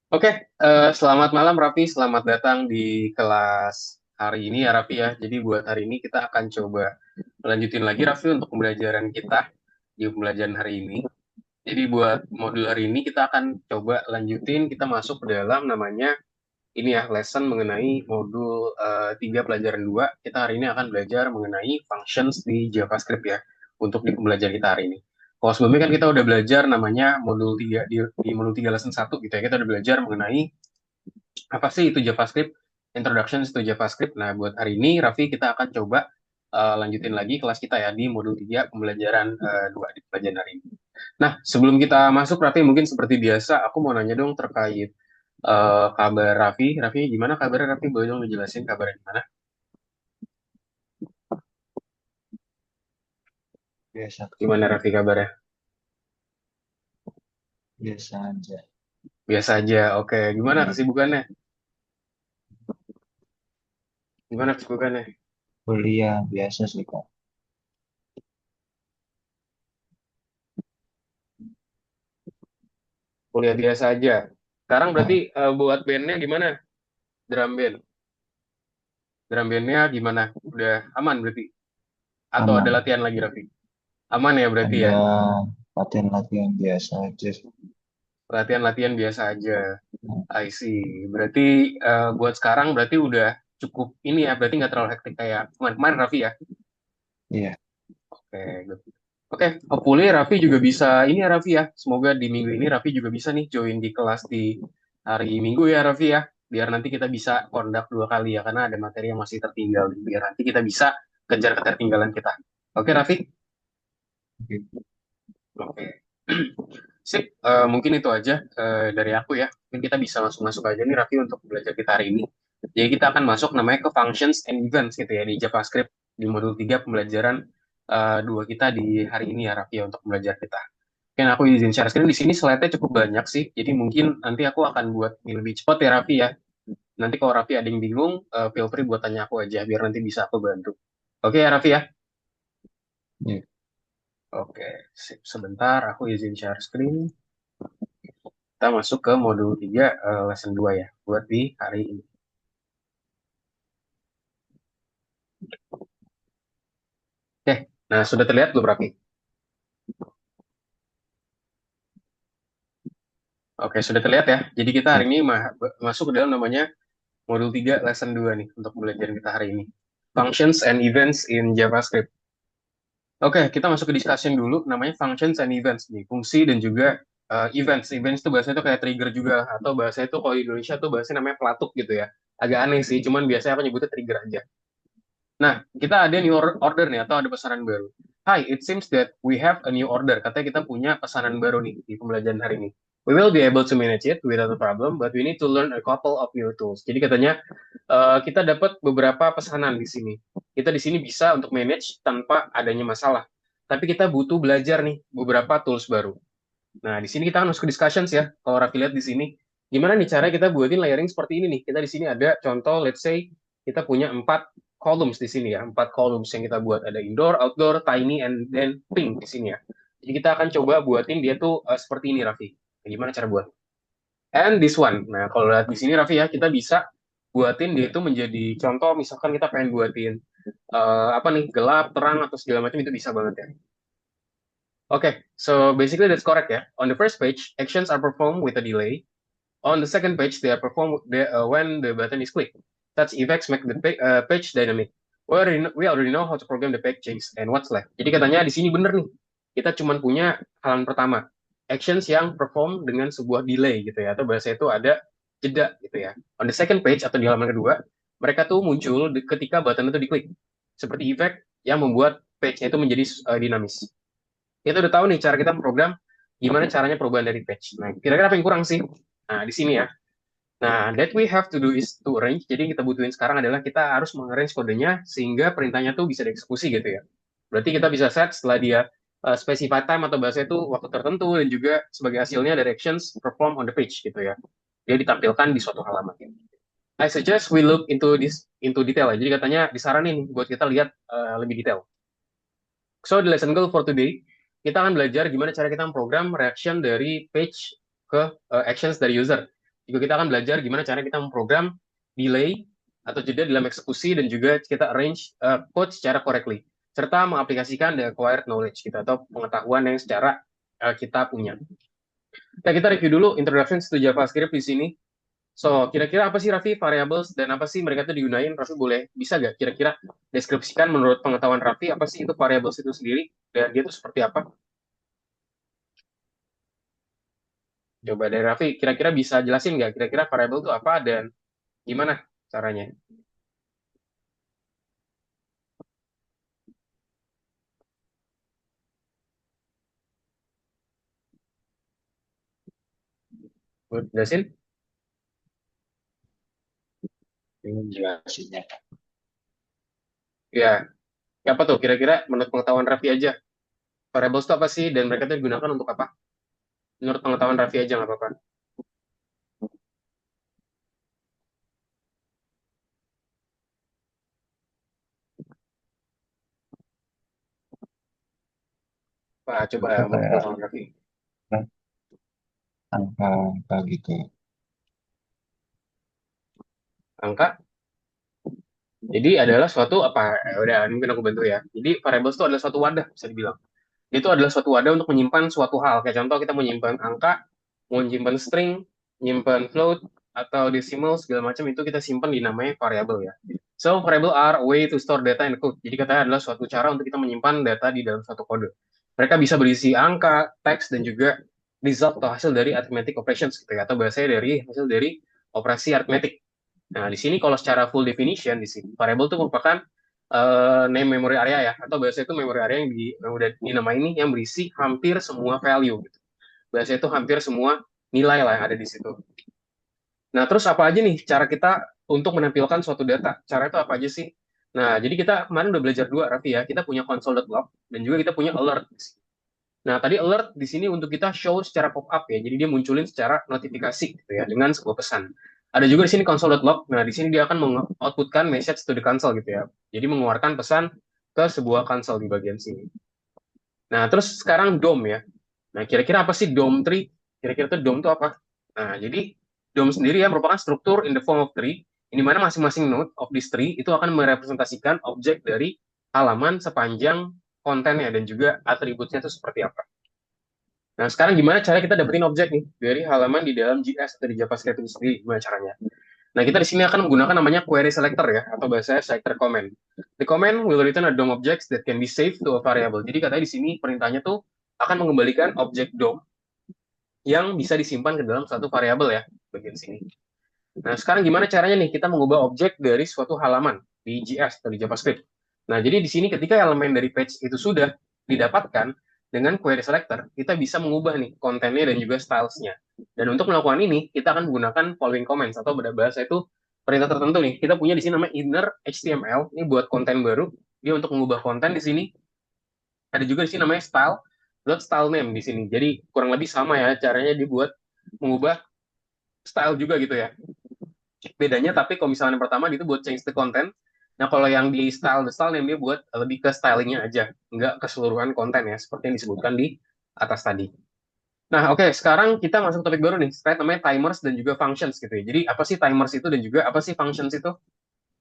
Oke, selamat malam Raffi, selamat datang di kelas hari ini ya Raffi ya. Jadi buat hari ini kita akan coba melanjutin lagi Raffi untuk pembelajaran kita di pembelajaran hari ini. Jadi buat modul hari ini kita akan coba lanjutin, kita masuk ke dalam namanya ini ya, lesson mengenai modul 3 pelajaran 2. Kita hari ini akan belajar mengenai functions di JavaScript ya, untuk di pembelajaran kita hari ini. Kalau sebelumnya kan kita udah belajar namanya modul 3 di modul 3 lesson 1 gitu ya, kita udah belajar mengenai apa sih itu JavaScript, Introduction to JavaScript. Nah, buat hari ini, Raffi, kita akan coba lanjutin lagi kelas kita ya di modul 3 pembelajaran 2 di pelajaran hari ini. Nah, sebelum kita masuk, Raffi, mungkin seperti biasa, aku mau nanya dong terkait kabar Raffi. Raffi, gimana kabarnya Raffi? Boleh dong ngejelasin kabarnya gimana? Biasa, Gimana Raffi kabarnya? biasa aja. Biasa aja, oke. Gimana Hmm. kesibukannya? Gimana kesibukannya? Kuliah biasa sih kak. Kuliah biasa aja. Sekarang berarti Nah, buat bandnya gimana? Drum band. Drum bandnya gimana? Udah aman berarti? Atau ada aman. latihan lagi, Raffi? Aman ya berarti ya? Ada latihan-latihan biasa aja sih. Latihan-latihan biasa aja. Nah, I see. Berarti buat sekarang berarti udah cukup ini ya, berarti nggak terlalu hektik kayak kemarin-kemarin Raffi ya? iya, Oke, good. Oke, hopefully Raffi juga bisa ini ya Raffi ya. Semoga di minggu ini Raffi juga bisa nih join di kelas di hari Minggu ya Raffi ya. Biar nanti kita bisa kondak 2 kali ya, karena ada materi yang masih tertinggal. Biar nanti kita bisa kejar ketertinggalan kita. Oke Raffi? oke. Oke. Sip, mungkin itu aja dari aku ya. Mungkin kita bisa langsung masuk aja nih Raffi untuk belajar kita hari ini. Jadi kita akan masuk namanya ke functions and events gitu ya di JavaScript di modul 3 pembelajaran 2 kita di hari ini ya Raffi ya, untuk belajar kita. Mungkin aku izin share screen di sini slide-nya cukup banyak sih. Jadi mungkin nanti aku akan buat ini lebih cepat ya Raffi ya. Nanti kalau Raffi ada yang bingung, feel free buat tanya aku aja biar nanti bisa aku bantu. Oke ya Raffi ya? Iya. Oke, sip. Sebentar aku izin share screen. Kita masuk ke modul 3 lesson 2 ya, buat di hari ini. Oke, nah sudah terlihat belum Raffi? Oke, sudah terlihat ya. Jadi kita hari Iya. ini masuk ke dalam namanya modul 3 lesson 2 nih untuk pembelajaran kita hari ini. Functions and events in JavaScript. Oke, kita masuk ke discussion dulu, namanya functions and events nih, fungsi dan juga events. Events itu bahasanya itu kayak trigger juga, atau bahasa itu kalau di Indonesia tuh bahasanya namanya pelatuk gitu ya. Agak aneh sih, cuman biasanya aku nyebutnya trigger aja. Nah, kita ada new order nih, atau ada pesanan baru. Hi, it seems that we have a new order. Katanya kita punya pesanan baru nih di pembelajaran hari ini. We will be able to manage it without a problem, but we need to learn a couple of new tools. Jadi katanya kita dapat beberapa pesanan di sini. Kita di sini bisa untuk manage tanpa adanya masalah. Tapi kita butuh belajar nih beberapa tools baru. Nah, di sini kita akan masuk ke discussions ya. Kalau Raffi lihat di sini, gimana nih cara kita buatin layering seperti ini nih? Kita di sini ada contoh, let's say kita punya 4 columns di sini ya, 4 columns yang kita buat. Ada indoor, outdoor, tiny, and then pink di sini ya. Jadi kita akan coba buatin dia tuh seperti ini, Raffi. Gimana cara buat? And this one. Nah, kalau lihat di sini, Raffi ya, kita bisa buatin dia itu menjadi contoh. Misalkan kita pengen buatin apa nih, gelap, terang, atau segala macam itu bisa banget ya. Okay, so basically that's correct ya. On the first page, actions are performed with a delay. On the second page, they are performed when the button is clicked. Such effects make the page dynamic. We already know how to program the page change and what's left. Jadi katanya di sini bener nih. Kita cuma punya halaman pertama. Actions yang perform dengan sebuah delay gitu ya. Atau bahasa itu ada jeda gitu ya. On the second page atau di halaman kedua, mereka tuh muncul ketika button itu diklik. Seperti efek yang membuat page-nya itu menjadi dinamis. Kita udah tahu nih cara kita memprogram gimana caranya perubahan dari page. Nah, kira-kira apa yang kurang sih? Nah, di sini ya. Nah, that we have to do is to arrange. Jadi yang kita butuhin sekarang adalah kita harus mengarrange kodenya sehingga perintahnya tuh bisa dieksekusi gitu ya. Berarti kita bisa set setelah dia specify time atau bahasa itu waktu tertentu dan juga sebagai hasilnya directions perform on the page gitu ya. Dia ditampilkan di suatu halaman. I suggest we look into detail ya. Jadi katanya disaranin buat kita lihat lebih detail. So, the lesson goal for today, kita akan belajar gimana cara kita memprogram reaction dari page ke actions dari user. juga kita akan belajar gimana cara kita memprogram delay atau jeda dalam eksekusi dan juga kita arrange code secara correctly serta mengaplikasikan the acquired knowledge kita atau pengetahuan yang secara kita punya. Nah, kita review dulu introduction to JavaScript di sini. So, kira-kira apa sih Raffi variables dan apa sih mereka itu digunain? Raffi boleh bisa gak kira-kira deskripsikan menurut pengetahuan Raffi apa sih itu variables itu sendiri dan dia itu seperti apa? Coba dari Raffi, kira-kira bisa jelasin nggak kira-kira variable itu apa dan gimana caranya? Boleh jelasin? Ini jelasinnya. Ya, apa tuh kira-kira menurut pengetahuan Raffi aja? Variables itu apa sih dan mereka itu digunakan untuk apa? Menurut pengetahuan Raffi aja nggak apa-apa. Pak, coba Itu menurut kayak pengetahuan Raffi. angka-angka gitu. Angka, jadi adalah suatu apa? Udah, mungkin aku bantu ya. Jadi variables itu adalah suatu wadah, bisa dibilang. Itu adalah suatu wadah untuk menyimpan suatu hal. Kayak contoh kita menyimpan angka, mau menyimpan string, menyimpan float, atau decimal, segala macam itu kita simpan di namanya variable ya. So, variable are a way to store data in code. Jadi katanya adalah suatu cara untuk kita menyimpan data di dalam suatu kode. Mereka bisa berisi angka, teks, dan juga result atau hasil dari arithmetic operations gitu ya, atau bahasanya dari hasil dari operasi arithmetic. Nah, di sini kalau secara full definition di sini variable itu merupakan name memory area ya, atau bahasa itu memory area yang udah dinamai ini yang berisi hampir semua value gitu. Bahasa itu hampir semua nilai lah yang ada di situ. Nah, terus apa aja nih cara kita untuk menampilkan suatu data? Cara itu apa aja sih? Nah, jadi kita kemarin udah belajar dua, Raffi ya. Kita punya console.log dan juga kita punya alert. Nah, tadi alert di sini untuk kita show secara pop-up ya. Jadi dia munculin secara notifikasi gitu ya dengan sebuah pesan. Ada juga di sini console.log. Nah, di sini dia akan mengoutputkan message to the console gitu ya. Jadi mengeluarkan pesan ke sebuah console di bagian sini. Nah, terus sekarang DOM ya. Nah, kira-kira apa sih DOM tree? Kira-kira itu DOM itu apa? Nah, jadi DOM sendiri ya merupakan struktur in the form of tree, di mana masing-masing node of this tree itu akan merepresentasikan objek dari halaman sepanjang kontennya dan juga atributnya itu seperti apa. Nah, sekarang gimana cara kita dapetin objek nih dari halaman di dalam JS atau di JavaScript itu sendiri? Gimana caranya? Nah, kita di sini akan menggunakan namanya query selector ya, atau bahasa selector command. The command will return a DOM objects that can be saved to a variable. Jadi katanya di sini perintahnya tuh akan mengembalikan objek DOM yang bisa disimpan ke dalam suatu variabel ya, bagian sini. Nah, sekarang gimana caranya nih kita mengubah objek dari suatu halaman di JS atau di JavaScript? Nah, jadi di sini ketika elemen dari page itu sudah didapatkan dengan query selector, kita bisa mengubah nih kontennya dan juga stylesnya. Dan untuk melakukan ini, kita akan menggunakan following comments atau pada bahasa itu perintah tertentu nih. Kita punya di sini namanya inner HTML, ini buat konten baru. Dia untuk mengubah konten di sini. Ada juga di sini namanya style, style name di sini. Jadi kurang lebih sama ya caranya dibuat mengubah style juga gitu ya. Bedanya tapi kalau misalnya yang pertama itu buat change the content. Nah, kalau yang di style yang dia buat lebih ke stylingnya aja, nggak keseluruhan konten ya, seperti yang disebutkan di atas tadi. Nah, oke, sekarang kita masuk topik baru nih, terkait namanya timers dan juga functions gitu ya. Jadi, apa sih timers itu dan juga apa sih functions itu?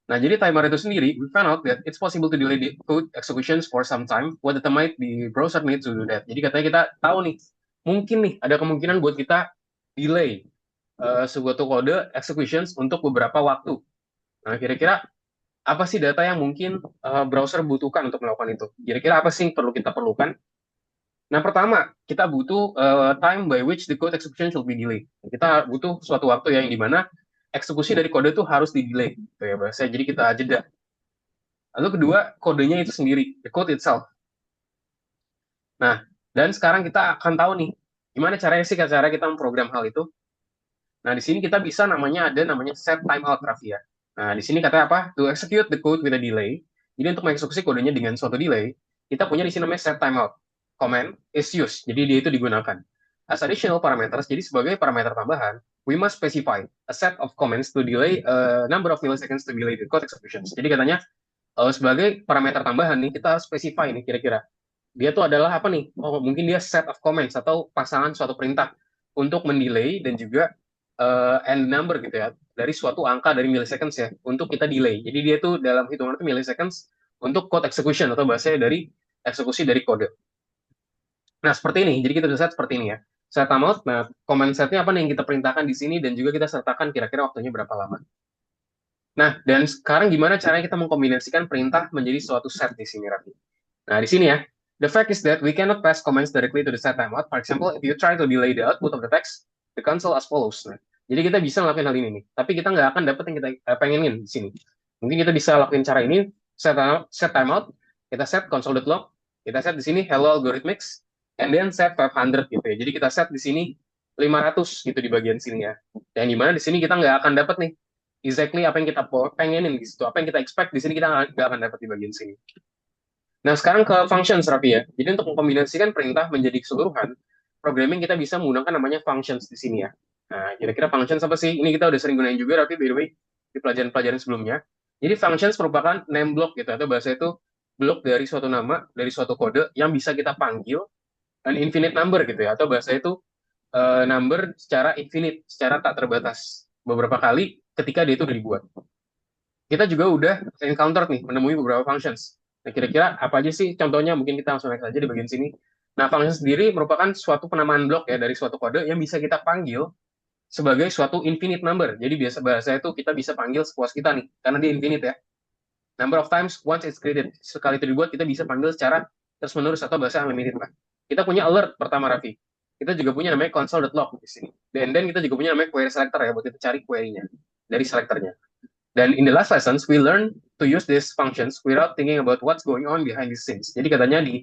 Nah, jadi timer itu sendiri, we found out that it's possible to delay the code executions for some time. What determine the browser needs to do that. Jadi katanya kita tahu nih, mungkin nih ada kemungkinan buat kita delay sebuah kode executions untuk beberapa waktu. Nah, kira-kira apa sih data yang mungkin browser butuhkan untuk melakukan itu? Kira-kira apa sih yang perlu kita perlukan? Nah, pertama, kita butuh time by which the code execution should be delayed. Kita butuh suatu waktu yang dimana eksekusi dari kode itu harus di-delay. Gitu ya, bahasa. Jadi kita jeda. Lalu kedua, kodenya itu sendiri, the code itself. Nah, dan sekarang kita akan tahu nih, gimana caranya sih cara kita memprogram hal itu. Nah, di sini kita bisa ada namanya set timeout, Raffi ya. Nah, di sini katanya apa? To execute the code with a delay. Jadi untuk mengeksekusi kodenya dengan suatu delay, kita punya di sini namanya set timeout. Command is used. Jadi dia itu digunakan. As additional parameters, jadi sebagai parameter tambahan, we must specify a set of commands to delay a number of milliseconds to delay the code executions. Jadi katanya sebagai parameter tambahan nih, kita harus specify nih kira-kira. Dia tuh adalah apa nih? Oh, mungkin dia set of comments atau pasangan suatu perintah untuk mendelay dan juga end number gitu ya, dari suatu angka dari milliseconds ya, untuk kita delay. Jadi dia tuh dalam hitungan itu milliseconds untuk code execution atau bahasanya dari eksekusi dari kode. Nah, seperti ini. Jadi kita bisa set seperti ini ya. Set timeout. Nah, command setnya apa nih yang kita perintahkan di sini dan juga kita sertakan kira-kira waktunya berapa lama. Nah, dan sekarang gimana caranya kita mengkombinasikan perintah menjadi suatu set di sini, Raffi? Nah, di sini ya. The fact is that we cannot pass commands directly to the set timeout. For example, if you try to delay the output of the text, the console as follows. Nah, jadi kita bisa ngelakuin hal ini nih. Tapi kita nggak akan dapat yang kita pengenin di sini. Mungkin kita bisa lakuin cara ini, set timeout, kita set console.log, kita set di sini hello algorithmics, and then set 500 gitu ya. Jadi kita set di sini 500 gitu di bagian sini ya. Dan di mana di sini kita nggak akan dapat nih exactly apa yang kita pengenin di situ, apa yang kita expect di sini kita nggak akan dapat di bagian sini. Nah, sekarang ke functions, Raffi ya. Jadi untuk mengkombinasikan perintah menjadi keseluruhan, programming kita bisa menggunakan namanya functions di sini ya. Nah, kira-kira functions apa sih? Ini kita udah sering gunain juga, Raffi, by the way, di pelajaran-pelajaran sebelumnya. Jadi functions merupakan name block gitu, atau bahasa itu blok dari suatu nama, dari suatu kode yang bisa kita panggil an infinite number gitu ya, atau bahasa itu number secara infinite, secara tak terbatas. Beberapa kali ketika dia itu udah dibuat. Kita juga udah encounter nih, menemui beberapa functions. Nah, kira-kira apa aja sih contohnya? Mungkin kita langsung next aja di bagian sini. Nah, function sendiri merupakan suatu penamaan blok ya dari suatu kode yang bisa kita panggil sebagai suatu infinite number. Jadi biasa bahasa itu kita bisa panggil sepuas kita nih, karena dia infinite ya. Number of times once it's created. Sekali itu dibuat, kita bisa panggil secara terus-menerus atau bahasa unlimited lah. Kita punya alert pertama, Raffi. Kita juga punya namanya console.log di sini. Dan kita juga punya namanya query selector ya, buat kita cari query-nya dari selectornya. Dan in the last lessons, we learn to use these functions without thinking about what's going on behind the scenes. Jadi katanya di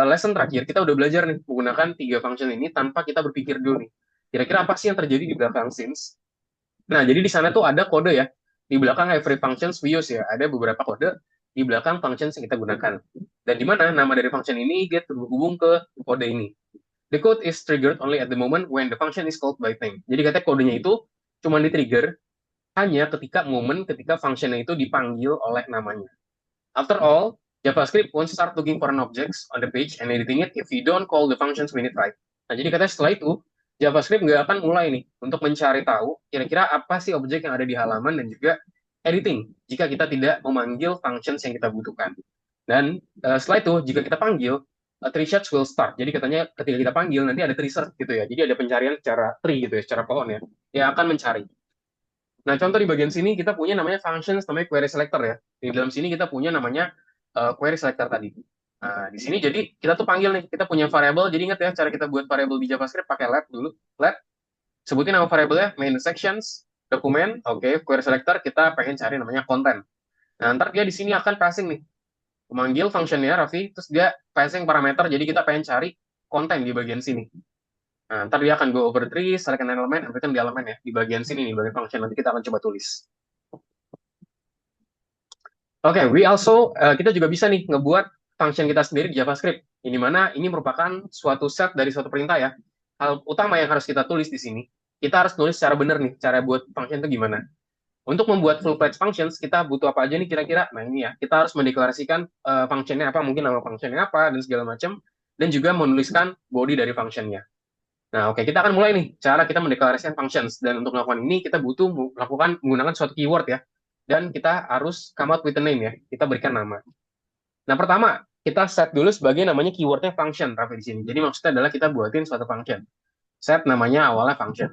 lesson terakhir, kita udah belajar nih, menggunakan 3 function ini tanpa kita berpikir dulu nih. Kira-kira apa sih yang terjadi di belakang scenes? Nah, jadi di sana tuh ada kode ya. Di belakang every functions we use ya. Ada beberapa kode di belakang functions yang kita gunakan. Dan di mana nama dari function ini dia terhubung ke kode ini. The code is triggered only at the moment when the function is called by thing. Jadi katanya kodenya itu cuma di-trigger hanya ketika functionnya itu dipanggil oleh namanya. After all, JavaScript won't start looking for an objects on the page and editing it if you don't call the functions when it right. Nah, jadi katanya setelah itu, JavaScript nggak akan mulai nih untuk mencari tahu kira-kira apa sih objek yang ada di halaman dan juga editing jika kita tidak memanggil functions yang kita butuhkan. Dan setelah itu, jika kita panggil, tree search will start. Jadi katanya ketika kita panggil, nanti ada tree search gitu ya. Jadi ada pencarian secara tree gitu ya, secara pohon ya. Yang akan mencari. Nah, contoh di bagian sini kita punya namanya functions, namanya query selector ya. Di dalam sini kita punya namanya query selector tadi. Nah, di sini jadi kita tuh panggil nih, kita punya variable. Jadi ingat ya, cara kita buat variable di JavaScript pakai let dulu. Let, sebutin nama variabelnya, main sections, dokumen, oke, query selector, kita pengen cari namanya content. Nah, ntar dia di sini akan passing nih. Memanggil functionnya, Raffi, terus dia passing parameter, jadi kita pengen cari konten di bagian sini. Nah, ntar dia akan go over tree, select an element, ambilkan di elemen ya, di bagian sini nih, bagian function. Nanti kita akan coba tulis. Oke, kita juga bisa nih ngebuat function kita sendiri di JavaScript. Ini mana ini merupakan suatu set dari suatu perintah ya. Hal utama yang harus kita tulis di sini, kita harus tulis secara benar nih, cara buat function itu gimana. Untuk membuat full-fledged functions, kita butuh apa aja nih kira-kira? Nah ini ya, kita harus mendeklarasikan functionnya apa, mungkin nama functionnya apa, dan segala macam. Dan juga menuliskan body dari functionnya. Nah, oke, kita akan mulai nih cara kita mendeklarasikan functions. Dan untuk melakukan ini, kita butuh menggunakan suatu keyword ya. Dan kita harus come out with a name ya. Kita berikan nama. Nah, pertama, kita set dulu sebagai namanya keywordnya function, Raffi di sini. Jadi maksudnya adalah kita buatin suatu function. Set namanya awalnya function.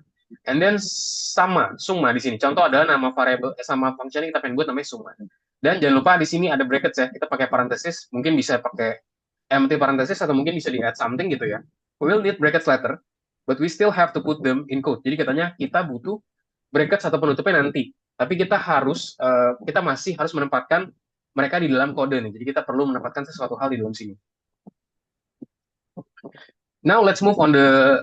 And then summa di sini. Contoh adalah nama variable sama function yang kita pengen buat namanya summa. Dan jangan lupa di sini ada brackets ya. Kita pakai parenthesis, mungkin bisa pakai empty parenthesis atau mungkin bisa di add something gitu ya. We will need brackets later, but we still have to put them in code. Jadi katanya kita butuh brackets atau penutupnya nanti. Tapi kita masih harus menempatkan mereka di dalam kode nih. Jadi kita perlu menempatkan sesuatu hal di dalam sini. Now let's move on the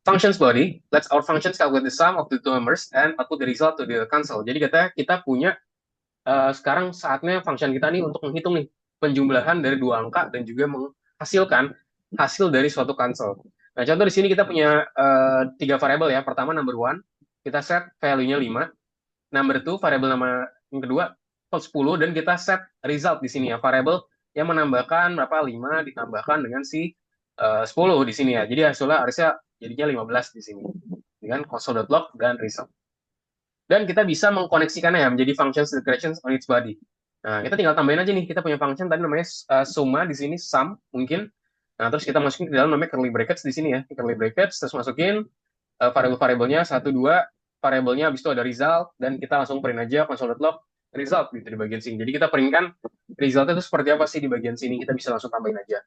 functions body. Let's our functions calculate the sum of the two numbers and output the result to the console. Jadi katanya kita punya sekarang saatnya function kita nih untuk menghitung nih penjumlahan dari 2 angka dan juga menghasilkan hasil dari suatu console. Nah, contoh di sini kita punya 3 variabel ya. Pertama number one, kita set value-nya 5. Number two, variabel nama yang kedua 10 dan kita set result di sini ya, variabel yang menambahkan berapa 5 ditambahkan dengan si 10 di sini ya. Jadi hasilnya harusnya jadinya 15 di sini. dengan console.log dan result. Dan kita bisa mengkoneksikannya ya menjadi functions declarations on its body. Nah, kita tinggal tambahin aja nih, kita punya function tadi namanya summa di sini, sum mungkin. Nah, terus kita masukin ke dalam namanya curly brackets di sini ya, curly brackets, terus masukin variabel-variabelnya, satu, dua, variabelnya habis itu ada result, dan kita langsung print aja console.log result gitu di bagian sini. Jadi kita printkan resultnya itu seperti apa sih di bagian sini, kita bisa langsung tambahin aja.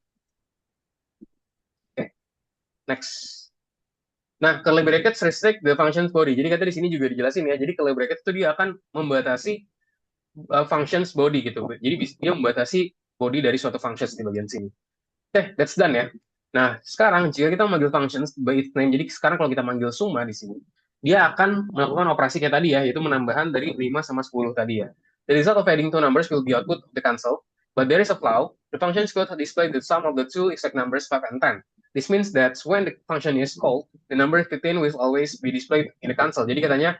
Oke, next. Nah, curly brackets restrict the functions body. Jadi kata di sini juga dijelasin ya. Jadi curly brackets itu dia akan membatasi functions body gitu. Jadi dia membatasi body dari suatu functions di bagian sini. Oke, that's done ya. Nah, sekarang jika kita memanggil functions by its name, jadi sekarang kalau kita manggil summa di sini, dia akan melakukan operasi kayak tadi ya, yaitu menambahan dari 5 sama 10 tadi ya. The result of adding two numbers will be output of the console, but there is a flaw. The function could display the sum of the two exact numbers 5 and 10. This means that when the function is called, the number 15 will always be displayed in the console. Jadi katanya,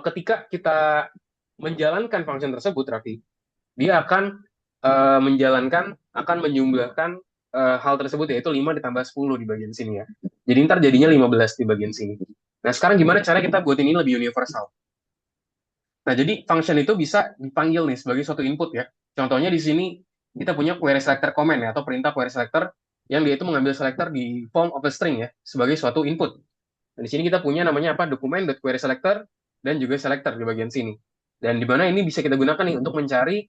ketika kita menjalankan function tersebut, Raffi, dia akan akan menjumlahkan hal tersebut yaitu 5 ditambah 10 di bagian sini ya. Jadi ntar jadinya 15 di bagian sini. Nah, sekarang gimana cara kita buat ini lebih universal? Nah, jadi function itu bisa dipanggil nih sebagai suatu input ya. Contohnya di sini kita punya query selector command ya, atau perintah query selector yang dia itu mengambil selector di form of a string ya, sebagai suatu input. Dan di sini kita punya namanya apa? Document.query selector dan juga selector di bagian sini. Dan di mana ini bisa kita gunakan nih untuk mencari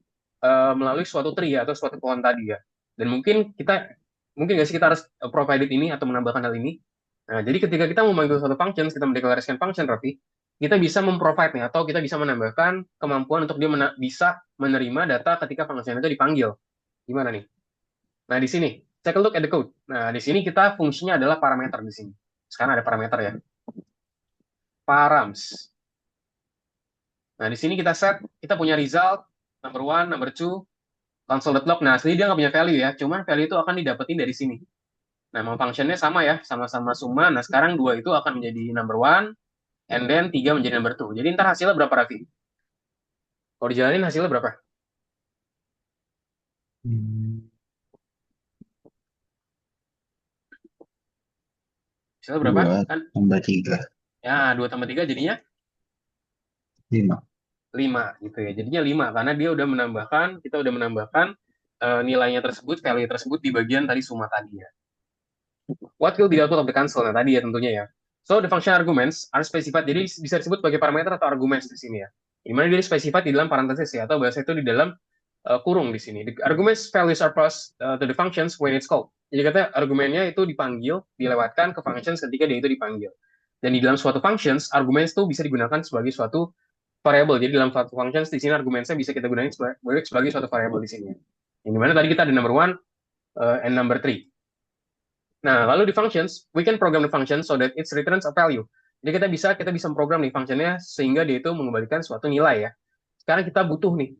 melalui suatu tree ya, atau suatu pohon tadi ya. Dan mungkin nggak sih kita harus provided ini atau menambahkan hal ini. Nah, jadi ketika kita memanggil suatu function, kita mendeklarasikan function, Raffi, kita bisa memprovide nih, atau kita bisa menambahkan kemampuan untuk dia bisa menerima data ketika function itu dipanggil. Gimana nih? Nah, di sini, take a look at the code. Nah, di sini kita fungsinya adalah parameter di sini. Sekarang ada parameter ya. Params. Nah, di sini kita punya result, number one, number two, console.log. Nah, asli dia nggak punya value ya, cuman value itu akan didapetin dari sini. Nah, mau functionnya sama ya, sama-sama summa. Nah, sekarang dua itu akan menjadi number one, and then tiga menjadi number two. Jadi ntar hasilnya berapa, Raffi? Kalau dijalanin hasilnya berapa? Hmm, Hasilnya berapa? 2 Kan, tambah 3, ya, dua tambah tiga jadinya 5. lima gitu ya. Jadinya lima, karena kita udah menambahkan nilainya tersebut, value tersebut di bagian tadi summa tadi ya. What will be the output of the console? Nah, tadi ya tentunya ya. So, the function arguments are specified. Jadi, bisa disebut sebagai parameter atau arguments di sini ya. Di mana dia specified di dalam parenthesis ya, atau bahasa itu di dalam kurung di sini. The arguments values are passed to the functions when it's called. Jadi, kata argumennya itu dipanggil, dilewatkan ke functions ketika dia itu dipanggil. Dan di dalam suatu functions, arguments itu bisa digunakan sebagai suatu variable. Jadi, dalam suatu functions, di sini argumentsnya bisa kita gunakan sebagai suatu variable di sini. Yang dimana tadi kita ada number one and number three. Nah, lalu di functions, we can program the function so that it returns a value. Jadi kita bisa memprogram nih functionnya sehingga dia itu mengembalikan suatu nilai ya. Sekarang kita butuh nih,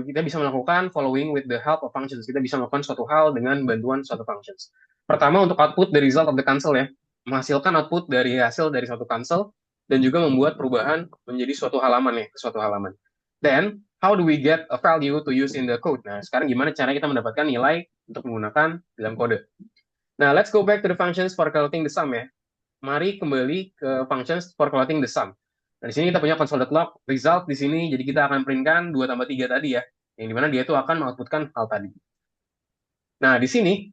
kita bisa melakukan following with the help of functions. Kita bisa melakukan suatu hal dengan bantuan suatu functions. Pertama, untuk output the result of the console ya, menghasilkan output dari hasil dari suatu console dan juga membuat perubahan menjadi suatu halaman ya, suatu halaman. Then, how do we get a value to use in the code? Nah, sekarang gimana cara kita mendapatkan nilai untuk menggunakan dalam kode? Nah, let's go back to the functions for calculating the sum ya. Mari kembali ke functions for calculating the sum. Nah, di sini kita punya console.log result di sini, jadi kita akan printkan 2 tambah 3 tadi ya, yang dimana dia itu akan mengoutputkan hal tadi. Nah, di sini,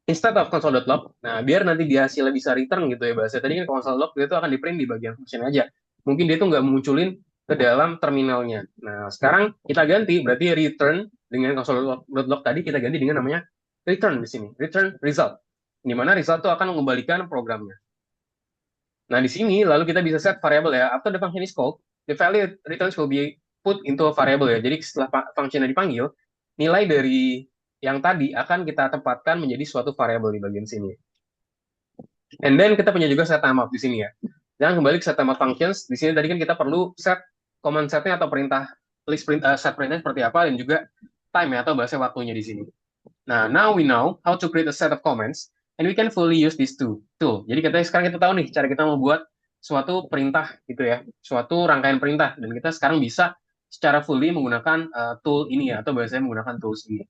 instead of console.log, nah biar nanti dia hasilnya bisa return gitu ya bahasa. Tadi kan console.log dia itu akan di print di bagian function aja. Mungkin dia itu nggak munculin ke dalam terminalnya. Nah, sekarang kita ganti, berarti return dengan console.log tadi kita ganti dengan namanya return di sini, return result. Di mana result itu akan mengembalikan programnya. Nah, di sini lalu kita bisa set variable ya. After the function is called, the value returns will be put into a variable ya. Jadi setelah functionnya dipanggil, nilai dari yang tadi akan kita tempatkan menjadi suatu variable di bagian sini. And then kita punya juga set timeout di sini ya. Dan kembali ke set timeout functions, di sini tadi kan kita perlu set command setnya atau set perintah seperti apa, dan juga time ya, atau bahasa waktunya di sini. Nah, now we know how to create a set of comments, and we can fully use these two tool. Jadi sekarang kita tahu nih cara kita membuat suatu perintah gitu ya, suatu rangkaian perintah, dan kita sekarang bisa secara fully menggunakan tool ini ya, atau bahasanya menggunakan tools ini.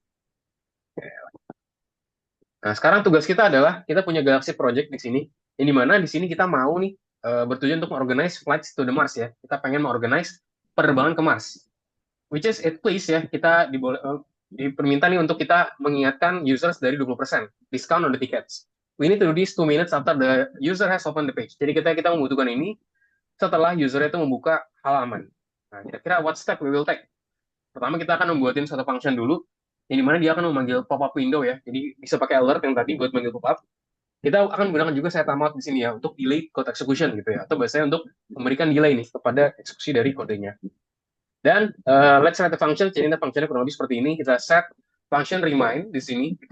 Nah, sekarang tugas kita adalah kita punya Galaxy Project di sini. Yang di mana di sini kita mau nih bertujuan untuk organize flights to the Mars ya. Kita pengen organize penerbangan ke Mars. Which is it please ya, kita diperminta nih untuk kita mengingatkan users dari 20% discount on the tickets. We need to do this 2 minutes after the user has opened the page. Jadi kita membutuhkan ini setelah user itu membuka halaman. Nah, kira-kira what step we will take? Pertama kita akan membuatin satu function dulu, yang dimana dia akan memanggil pop-up window ya. Jadi bisa pakai alert yang tadi buat manggil pop-up. Kita akan menggunakan juga set timeout di sini ya untuk delay code execution gitu ya, atau biasanya untuk memberikan delay nih kepada eksekusi dari kodenya. Dan let's set the function. Jadi functionnya kurang lebih seperti ini. Kita set function remind di sini di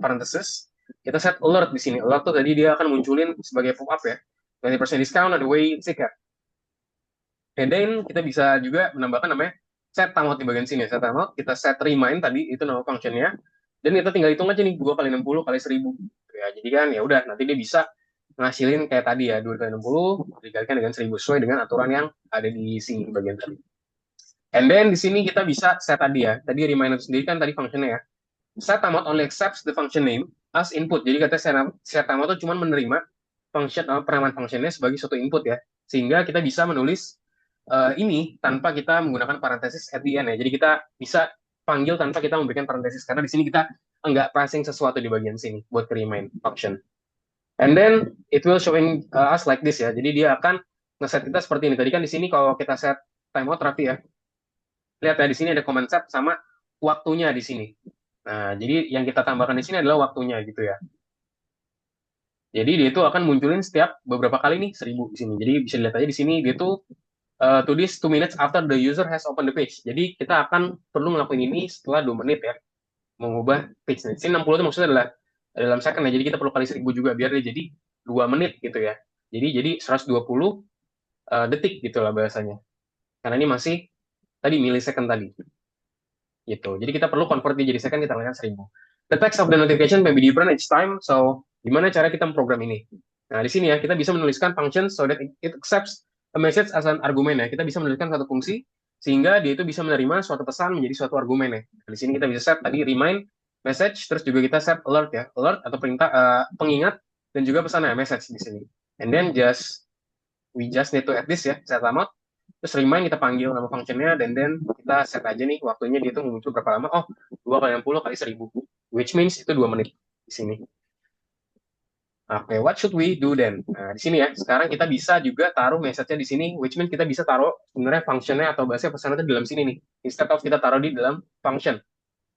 parenthesis. Kita set alert di sini. Alert tuh tadi dia akan munculin sebagai pop-up ya. 20% discount on the way ticket. And then kita bisa juga menambahkan namanya set timeout di bagian sini. Set timeout, kita set remind tadi, itu nama functionnya. Dan kita tinggal hitung aja nih, 2 kali 60 kali 1000. Ya, jadi kan ya udah, nanti dia bisa ngasilin kayak tadi ya, 2 kali 60 dikalikan dengan 1000 sesuai dengan aturan yang ada di sini bagian tadi. And then di sini kita bisa set tadi ya. Tadi reminder sendiri kan tadi functionnya ya. Set timeout only accepts the function name as input. Jadi kata set timeout itu cuma menerima penamaan functionnya sebagai suatu input ya. Sehingga kita bisa menulis ini tanpa kita menggunakan parenthesis at the end ya. Jadi kita bisa panggil tanpa kita memberikan parenthesis karena di sini kita enggak passing sesuatu di bagian sini buat remind function. And then it will showing us like this ya. Jadi dia akan ngeset kita seperti ini. Tadi kan di sini kalau kita set timeout Raffi ya. Lihat ya di sini ada command set sama waktunya di sini. Nah, jadi yang kita tambahkan di sini adalah waktunya gitu ya. Jadi dia itu akan munculin setiap beberapa kali nih 1000 di sini. Jadi bisa dilihat aja di sini dia tuh to this 2 minutes after the user has opened the page. Jadi kita akan perlu ngelakuin ini setelah 2 menit ya. Mengubah page. Di sini 60 itu maksudnya adalah dalam second ya. Jadi kita perlu kali 1000 juga biar dia jadi 2 menit gitu ya. Jadi 120 detik gitu lah bahasanya. Karena ini masih tadi millisecond tadi. Gitu. Jadi kita perlu convert dia jadi second, kita kalikan 1000. The text of the notification may be different each time. So, gimana cara kita memprogram ini? Nah, di sini ya, kita bisa menuliskan function so that it accepts a message as an argument ya. Kita bisa menuliskan satu fungsi sehingga dia itu bisa menerima suatu pesan menjadi suatu argumen ya. Nah, di sini kita bisa set tadi remind message, terus juga kita set alert ya, alert atau perintah pengingat dan juga pesan ya, message di sini. And then we just need to add this ya, set timeout. Terus remind kita panggil nama functionnya, dan then kita set aja nih waktunya dia tuh muncul berapa lama. Oh, 2 kali 60 kali 1000. Which means itu 2 menit di sini. Oke, what should we do then? Nah, di sini ya, sekarang kita bisa juga taruh message-nya di sini, which means kita bisa taruh sebenarnya functionnya atau bahasa pesannya itu di dalam sini nih. Instead of kita taruh di dalam function.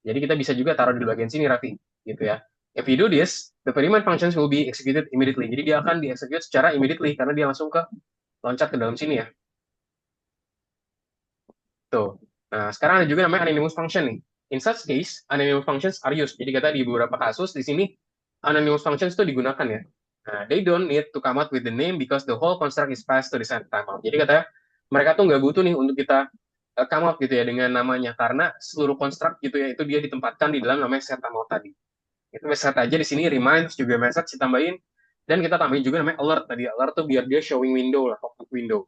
Jadi kita bisa juga taruh di bagian sini, Raffi. Gitu ya. If you do this, the remind functions will be executed immediately. Jadi dia akan di-execute secara immediately, karena dia langsung ke loncat ke dalam sini ya. Tuh. Nah, sekarang ada juga namanya anonymous function nih. In such case, anonymous functions are used. Jadi kata di beberapa kasus di sini anonymous functions itu digunakan ya. Nah, they don't need to come out with the name because the whole construct is passed to the set timeout. Jadi katanya mereka tuh nggak butuh nih untuk kita come out gitu ya dengan namanya, karena seluruh construct gitu ya itu dia ditempatkan di dalam namanya set timeout tadi. Itu set aja di sini remind juga message ditambahin, dan kita tambahin juga namanya alert tadi. Alert tuh biar dia showing window lah, pop-up window.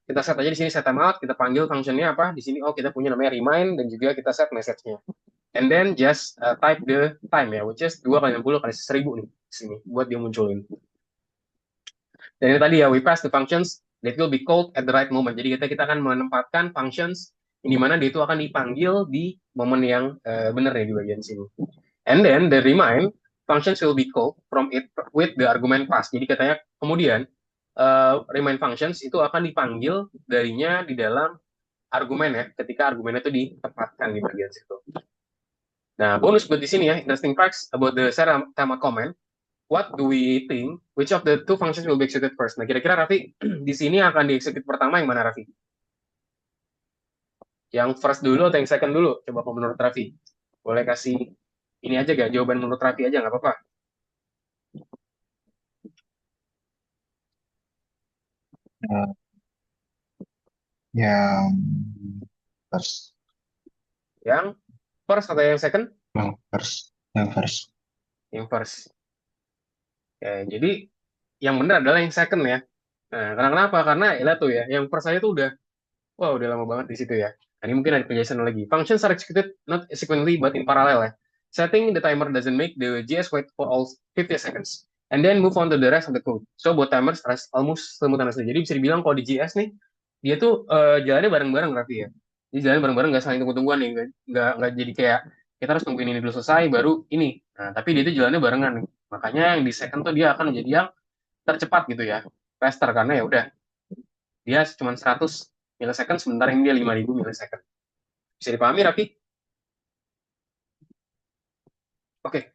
Kita set aja di sini set timeout, kita panggil functionnya apa di sini. Oh, kita punya namanya remind, dan juga kita set message-nya. And then just type the time ya, which is 2 kali 60 kali 1000 nih di sini buat dia munculin. Dan ini tadi ya, we pass the functions that will be called at the right moment. Jadi kita akan menempatkan functions di mana dia itu akan dipanggil di momen yang benar ya di bagian sini. And then the remind functions will be called from it with the argument pass. Jadi katanya kemudian remind functions itu akan dipanggil darinya di dalam argumen ya, ketika argumennya itu ditempatkan di bagian situ. Nah, bonus buat di sini ya, interesting facts about the set timeout command. What do we think? Which of the two functions will be executed first? Nah, kira-kira Raffi, di sini akan di-execute pertama yang mana, Raffi? Yang first dulu atau yang second dulu? Coba kalau menurut Raffi. Boleh kasih ini aja gak? Jawaban menurut Raffi aja, nggak apa-apa. Eh, yang first, Yang first atau yang second? yang first, yang first. Yang first. Oke, jadi yang benar adalah yang second ya. Nah, karena kenapa? Karena ya tuh ya, yang first saya tuh udah lama banget di situ ya. Nah, ini mungkin ada penjelasan lagi. Functions are executed not sequentially but in parallel ya. Setting the timer doesn't make the JS wait for all 50 seconds. And then move on to the rest of the code. So both timers are almost simultaneously. Jadi bisa dibilang kalau di JS nih, dia tuh jalannya bareng-bareng Raffi ya. Jadi jalan bareng-bareng nggak saling tunggu-tungguan nih. Nggak jadi kayak kita harus tungguin ini dulu selesai baru ini. Nah, tapi dia tuh jalannya barengan nih. Makanya yang di second tuh dia akan jadi yang tercepat gitu ya. Faster karena ya udah dia cuma 100 millisecond sementara ini dia 5000 millisecond. Bisa dipahami Raffi? Oke.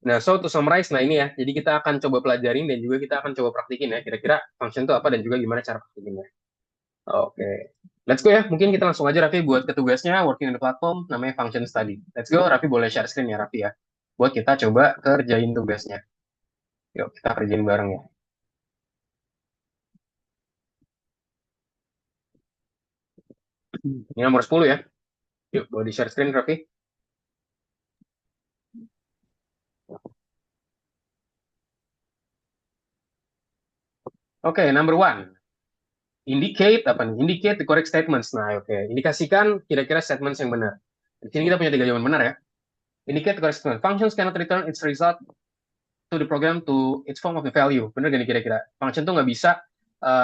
Nah, so to summarize, nah ini ya. Jadi kita akan coba pelajarin dan juga kita akan coba praktikin ya. Kira-kira function itu apa dan juga gimana cara praktikinnya. Oke. Let's go ya. Mungkin kita langsung aja Raffi buat ke tugasnya working on the platform namanya function study. Let's go. Raffi boleh share screen ya Raffi ya. Buat kita coba kerjain tugasnya. Yuk, kita kerjain bareng ya. Ini nomor 10 ya. Yuk, boleh di share screen Raffi. Oke, number one. Indicate apa nih? Indicate the correct statements. Nah, oke. Indikasikan kira-kira statements yang benar. Di sini kita punya 3 jawaban benar ya. Indicate the correct statement. Functions cannot return its result to the program to its form of the value. Benar gak nih kira-kira? Function tuh nggak bisa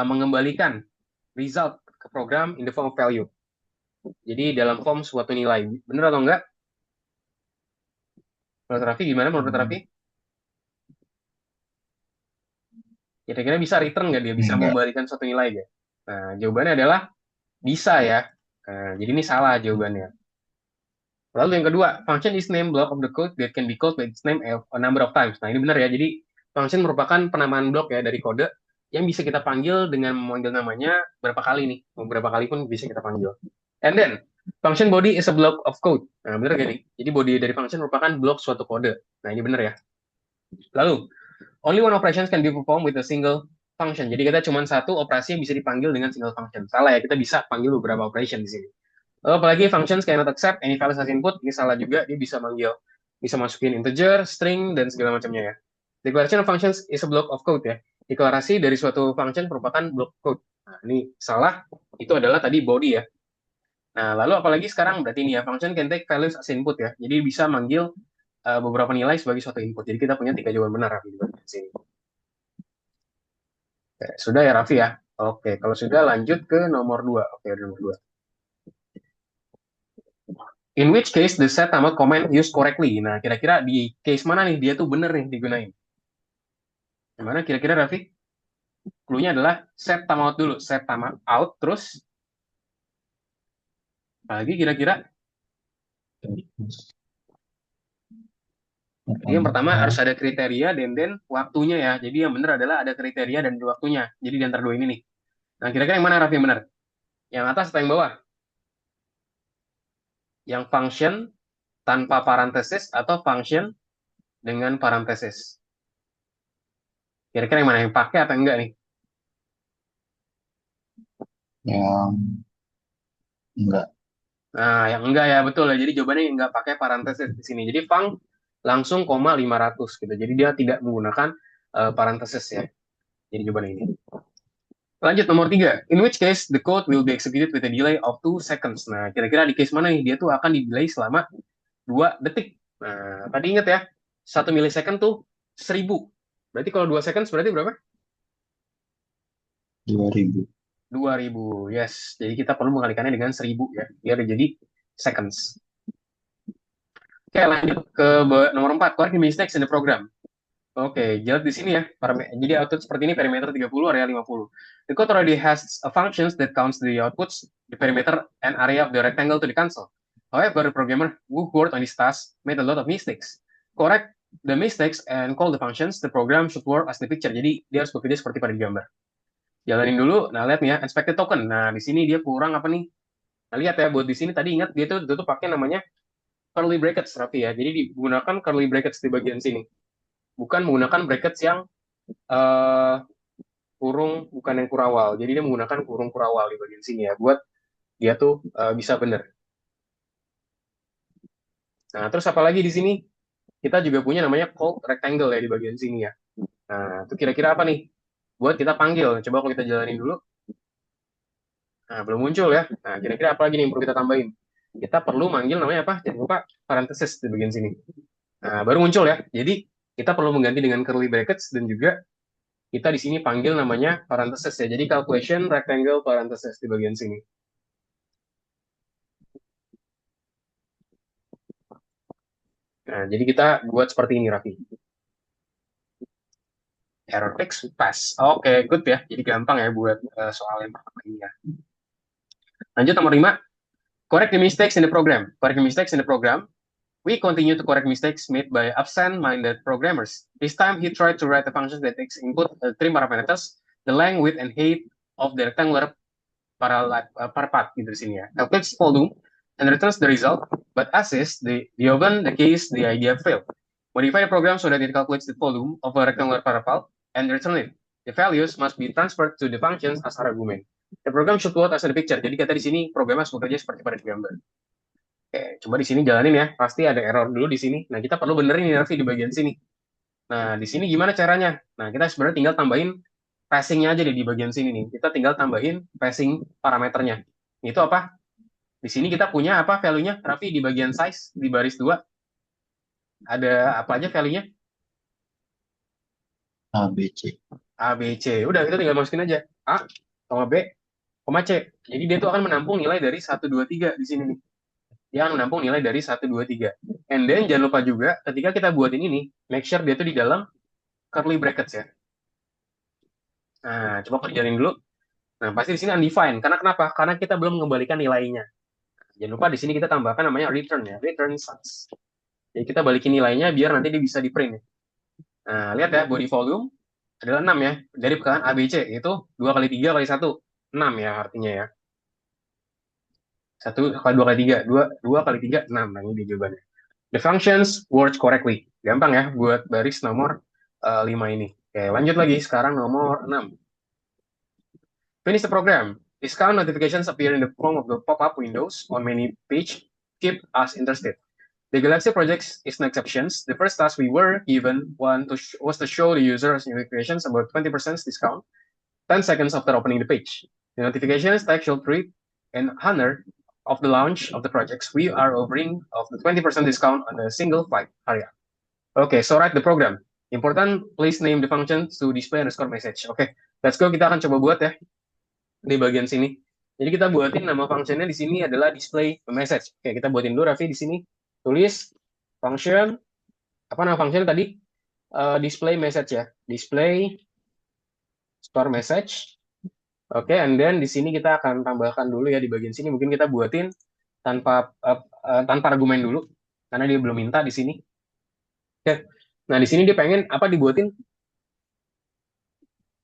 mengembalikan result ke program in the form of value. Jadi dalam form suatu nilai. Benar atau enggak? Menurut Raffi gimana menurut Raffi? Kira-kira bisa return nggak dia? Bisa Enggak. mengembalikan suatu nilai ya? Nah, jawabannya adalah bisa ya. Nah, jadi ini salah jawabannya. Lalu yang kedua, function is name block of the code that can be called by its name a number of times. Nah, ini benar ya. Jadi function merupakan penamaan blok ya dari kode yang bisa kita panggil dengan memanggil namanya berapa kali nih. Beberapa kali pun bisa kita panggil. And then, function body is a block of code. Nah, benar gak nih? Jadi body dari function merupakan blok suatu kode. Nah, ini benar ya. Lalu, only one operations can be performed with a single function. Jadi kita cuma satu operasi yang bisa dipanggil dengan single function. Salah ya, kita bisa panggil beberapa operation di sini. Lalu apalagi functions cannot accept any values as input, ini salah juga, dia bisa manggil, bisa masukin integer, string, dan segala macamnya ya. Declaration of functions is a block of code ya. Deklarasi dari suatu function merupakan block code. Nah, ini salah, itu adalah tadi body ya. Nah, lalu apalagi sekarang berarti ini ya, function can take values as input ya. Jadi bisa manggil beberapa nilai sebagai suatu input. Jadi kita punya 3 jawaban benar Raffi di sini. Oke, sudah ya Raffi ya? Oke, kalau sudah lanjut ke nomor 2. Oke, nomor 2. In which case the set timeout command used correctly. Nah, kira-kira di case mana nih dia tuh bener nih digunain? Gimana kira-kira Raffi? Clue-nya adalah set timeout dulu. Set timeout, terus lagi kira-kira. Jadi yang pertama harus ada kriteria dan then waktunya ya. Jadi yang benar adalah ada kriteria dan waktunya. Jadi di antara dua ini nih. Nah, kira-kira yang mana Raffi yang benar? Yang atas atau yang bawah? Yang function tanpa parenthesis atau function dengan parenthesis? Kira-kira yang mana? Yang pakai atau enggak nih? Yang enggak. Nah, yang enggak ya betul ya. Jadi jawabannya yang enggak pakai parenthesis di sini. Jadi func langsung koma 500 gitu. Jadi dia tidak menggunakan parenthesis ya. Jadi jawaban ini. Lanjut nomor 3. In which case the code will be executed with a delay of 2 seconds. Nah, kira-kira di case mana nih? Dia tuh akan di delay selama 2 detik. Nah, tadi ingat ya, 1 millisecond tuh 1000. Berarti kalau 2 seconds berarti berapa? 2000. 2000. Yes. Jadi kita perlu mengalikannya dengan 1000 ya. Biar jadi seconds. Oke, lanjut ke nomor 4. Correct the mistakes in the program. Oke, jelas di sini ya. Jadi output seperti ini, perimeter 30, area 50. The code already has a functions that counts the outputs, the perimeter, and area of the rectangle to the console. However, the programmer who worked on this task made a lot of mistakes. Correct the mistakes and call the functions, the program should work as the picture. Jadi, dia harus bekerja seperti pada gambar. Jalanin dulu. Nah, lihat nih ya, expected token. Nah, di sini dia kurang apa nih? Nah, lihat ya, buat di sini tadi ingat, dia tuh pakai namanya curly brackets, Raffi ya. Jadi, digunakan curly brackets di bagian sini. Bukan menggunakan brackets yang uh, kurung bukan yang kurawal. Jadi dia menggunakan kurung kurawal di bagian sini ya buat dia tuh bisa benar. Nah, terus apa lagi di sini? Kita juga punya namanya called rectangle ya di bagian sini ya. Nah, itu kira-kira apa nih? Buat kita panggil. Coba kalau kita jalanin dulu. Nah, belum muncul ya. Nah, kira-kira apa lagi nih yang perlu kita tambahin? kita perlu manggil namanya apa? Jangan lupa parenthesis di bagian sini. Nah, baru muncul ya. Jadi kita perlu mengganti dengan curly brackets dan juga kita di sini panggil namanya parenthesis ya. Jadi calculation rectangle parenthesis di bagian sini. Nah, jadi kita buat seperti ini, Raffi. Error fix pass. Oke, good ya. Jadi gampang ya buat soal yang pertama ini ya. Lanjut nomor 5. Correct the mistakes in the program. Correct the mistakes in the program. We continue to correct mistakes made by absent-minded programmers. This time, he tried to write a function that takes input three parameters, the length, width, and height of the rectangular parapath gitu di sini ya. Calculates volume and returns the result, but as is the oven, the case, the idea failed. Modify the program so that it calculates the volume of a rectangular parapath and return it. The values must be transferred to the functions as argument. The program should work as a picture. Jadi kata di sini programnya harus bekerja seperti pada gambar. Oke, coba di sini jalanin ya. Pasti ada error dulu di sini. Nah, kita perlu benerin ini Raffi di bagian sini. Nah, di sini gimana caranya? Nah, kita sebenarnya tinggal tambahin passing-nya aja deh di bagian sini nih. Kita tinggal tambahin passing parameternya. Itu apa? Di sini kita punya apa value-nya? Raffi di bagian size, di baris 2, ada apa aja value-nya? A, B, C. A, B, C. Udah, kita tinggal masukin aja. A, koma B, koma C. Jadi dia tuh akan menampung nilai dari 1, 2, 3 di sini nih. Dia akan menampung nilai dari 1, 2, 3. And then jangan lupa juga ketika kita buatin ini, make sure dia tuh di dalam curly brackets ya. Nah, coba kerjain dulu. Nah, pasti di sini undefined. Karena kenapa? Karena kita belum mengembalikan nilainya. Jangan lupa di sini kita tambahkan namanya return ya, return size. Jadi kita balikin nilainya biar nanti dia bisa di print ya. Nah, lihat ya, body volume adalah 6 ya. Dari pekanan ABC, yaitu 2 kali 3 kali 1. 6 ya artinya ya. 1 kali 2 kali 3. 2 kali 3, 6. Nah, ini jawabannya. The functions works correctly. Gampang ya buat baris nomor 5 ini. Oke, lanjut lagi. Sekarang nomor 6. Finish the program. Discount notifications appear in the form of the pop-up windows on many pages. Keep us interested. The Galaxy project is no exception. The first task we were given was to show the users notifications about 20% discount 10 seconds after opening the page. The notifications text should read in honor of the launch of the projects. We are offering of the 20% discount on a single flight. Hurry up. Okay, so write the program. Important, please name the function to display underscore message. Okay, let's go. Kita akan coba buat ya di bagian sini. Jadi kita buatin nama functionnya di sini adalah display message. Oke, kita buatin dulu Raffi di sini. Tulis function, apa nama function tadi? Display message ya. Display store message. Oke, and then di sini kita akan tambahkan dulu ya di bagian sini. Mungkin kita buatin tanpa argumen dulu, karena dia belum minta di sini. Oke, nah di sini dia pengen apa dibuatin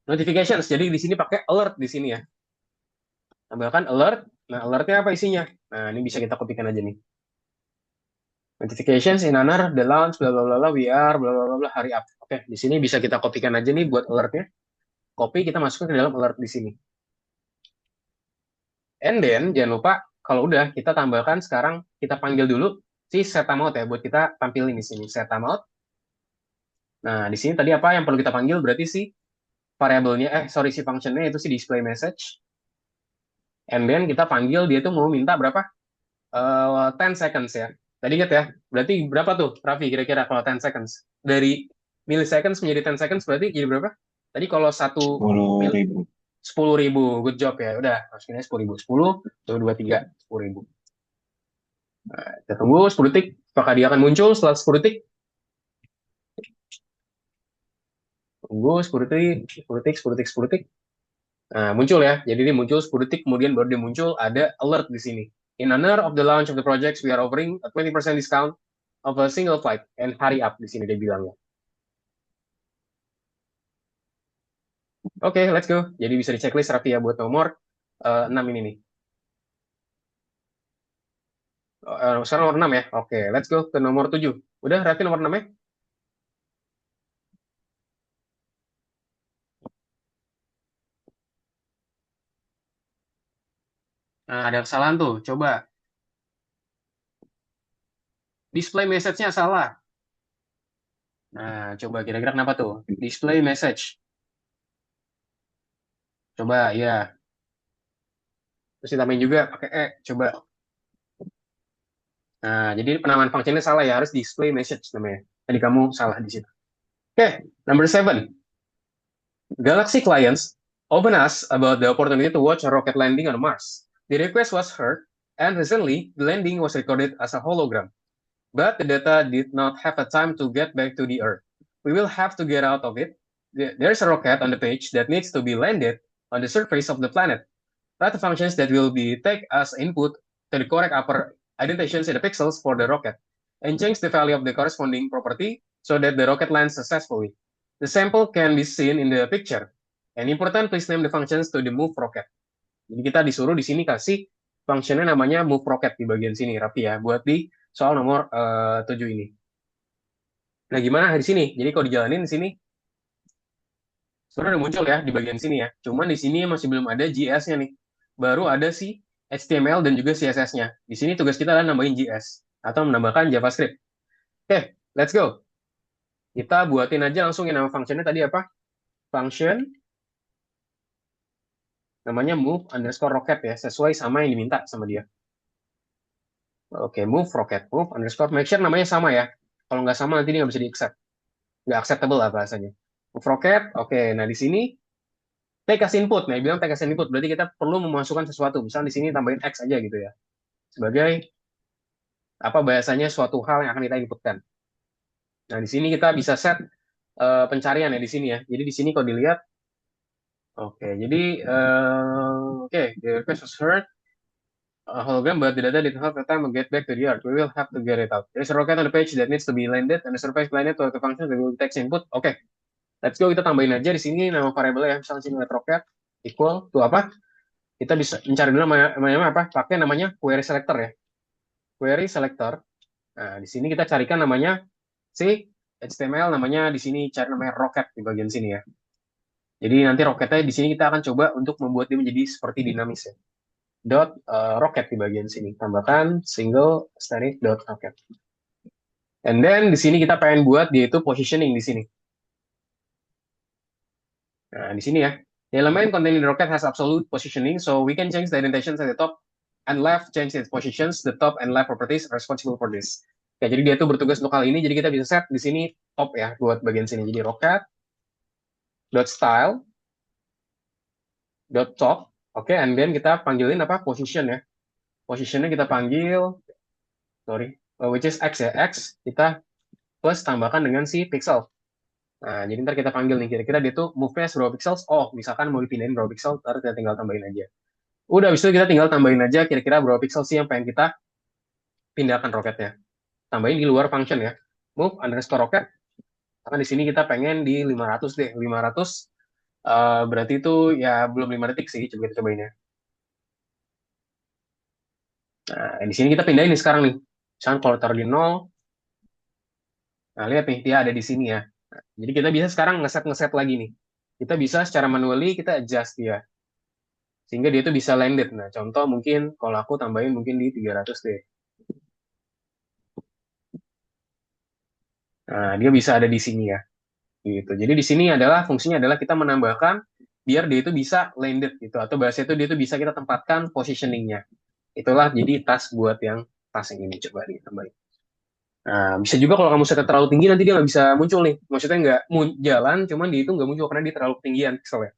notifications. Jadi di sini pakai alert di sini ya. Tambahkan alert. Nah, alertnya apa isinya? Nah, ini bisa kita kopikan aja nih. Notifications in honor the launch bla bla bla bla we are bla bla bla bla hurry up. Oke, di sini bisa kita kopikan aja nih buat alertnya. Copy kita masukkan ke dalam alert di sini. And then jangan lupa kalau udah kita tambahkan sekarang kita panggil dulu si setamount ya buat kita tampilin di sini setamount. Nah, di sini tadi apa yang perlu kita panggil berarti si variabelnya si functionnya itu si display message. And then kita panggil dia tuh mau minta berapa? 10 seconds ya. Tadi ingat ya, berarti berapa tuh, Raffi, kira-kira kalau 10 seconds? Dari milliseconds menjadi 10 seconds berarti jadi berapa? Tadi kalau 10.000. 10.000, good job ya. Udah, masukinnya 10.000. 10, 1, 2, 3, 10.000. Nah, kita tunggu 10 detik. Apakah dia akan muncul setelah 10 detik? Tunggu 10 detik, 10 detik, 10 detik, 10 detik. Nah, muncul ya. Jadi dia muncul 10 detik, kemudian baru dia muncul ada alert di sini. In honor of the launch of the projects, we are offering a 20% discount of a single flight and hurry up di sini dia bilangnya. Oke, let's go. Jadi bisa di checklist Raffi ya buat nomor 6 ini nih. Sekarang nomor 6 ya. Oke, let's go ke nomor 7. Udah Raffi nomor 6 ya? Nah, ada kesalahan tuh. Coba. Display message-nya salah. Nah, coba kira-kira kenapa tuh? Display message. Coba, ya. Terus ditambahin juga pakai E. Coba. Nah, jadi penamaan functionnya salah ya, harus display message namanya. Tadi kamu salah di situ. Oke, number seven. Galaxy clients often ask about the opportunity to watch a rocket landing on Mars. The request was heard, and recently the landing was recorded as a hologram. But the data did not have a time to get back to the Earth. We will have to get out of it. There's a rocket on the page that needs to be landed on the surface of the planet. Write the functions that will be take as input to the correct upper indentations in the pixels for the rocket, and change the value of the corresponding property so that the rocket lands successfully. The sample can be seen in the picture. And important, please name the functions to the move rocket. Jadi kita disuruh di sini kasih functionnya namanya move rocket di bagian sini, rapi ya, buat di soal nomor 7 ini. Nah, gimana di sini? Jadi kalau dijalanin di sini, sebenarnya udah muncul ya di bagian sini ya. Cuman di sini masih belum ada JS-nya nih. Baru ada si HTML dan juga CSS-nya. Di sini tugas kita adalah nambahin JS atau menambahkan JavaScript. Oke, let's go. Kita buatin aja langsung yang nama functionnya tadi apa? Function namanya move underscore rocket ya, sesuai sama yang diminta sama dia. Oke, move rocket, move underscore, make sure namanya sama ya. Kalau nggak sama nanti dia nggak bisa di-accept. Nggak acceptable lah bahasanya. Move rocket, oke. Nah, di sini take as input. Nah, bilang take as input, berarti kita perlu memasukkan sesuatu. Misalnya di sini tambahin X aja gitu ya. Sebagai apa bahasanya suatu hal yang akan kita inputkan. Nah, di sini kita bisa set pencarian ya di sini ya. Jadi di sini kalau dilihat, oke. Jadi, oke, the request was heard. Hologram, but the data didn't have the time to get back to the Earth. We will have to get it out. There's a rocket on the page that needs to be landed, and the surface planet to the function that will take input. Oke, let's go. Kita tambahin aja di sini nama variable ya. Misalnya sini let rocket equal to apa? Kita bisa mencari dulu namanya apa? Pakai namanya query selector ya. Query selector. Nah, di sini kita carikan namanya si HTML, namanya di sini cari namanya rocket di bagian sini ya. Jadi nanti roketnya di sini kita akan coba untuk membuat dia menjadi seperti dinamis ya. Dot rocket di bagian sini. Tambahkan single static dot rocket. And then di sini kita pengen buat dia itu positioning di sini. Nah, di sini ya. The element containing the rocket has absolute positioning, so we can change the indentations at the top and left, change its positions. The top and left properties are responsible for this. Ya, jadi dia tuh bertugas untuk hal ini, jadi kita bisa set di sini top ya, buat bagian sini. Jadi rocket dot style dot top, oke, and then kita panggilin apa? Position ya. Positionnya kita panggil, sorry, which is x ya, x kita plus tambahkan dengan si pixel. Nah, jadi ntar kita panggil nih, kira-kira dia tuh move-nya seberapa pixels. Oh, misalkan mau dipindahin berapa pixel, ntar kita tinggal tambahin aja. Udah, habis itu kita tinggal tambahin aja kira-kira berapa pixel sih yang pengen kita pindahkan roketnya. Tambahin di luar function ya. Move underscore rocket. Karena di sini kita pengen di 500 deh. 500 berarti itu ya belum 5 detik sih. Coba kita cobain ya. Nah, di sini kita pindahin nih sekarang nih. Misalkan kalau taruh di 0. Nah, lihat nih, dia ada di sini ya. Nah, jadi kita bisa sekarang ngeset lagi nih. Kita bisa secara manually kita adjust dia. Sehingga dia itu bisa landed. Nah, contoh mungkin kalau aku tambahin mungkin di 300 deh. Nah, dia bisa ada di sini ya. Gitu. Jadi di sini adalah fungsinya adalah kita menambahkan biar dia itu bisa landed gitu, atau bahasa itu dia itu bisa kita tempatkan positioningnya. Itulah jadi task buat yang task yang ini coba ditambahin. Nah, bisa juga kalau kamu set terlalu tinggi nanti dia nggak bisa muncul nih. Maksudnya nggak jalan, cuman dia itu nggak muncul karena dia terlalu ketinggian pixelnya.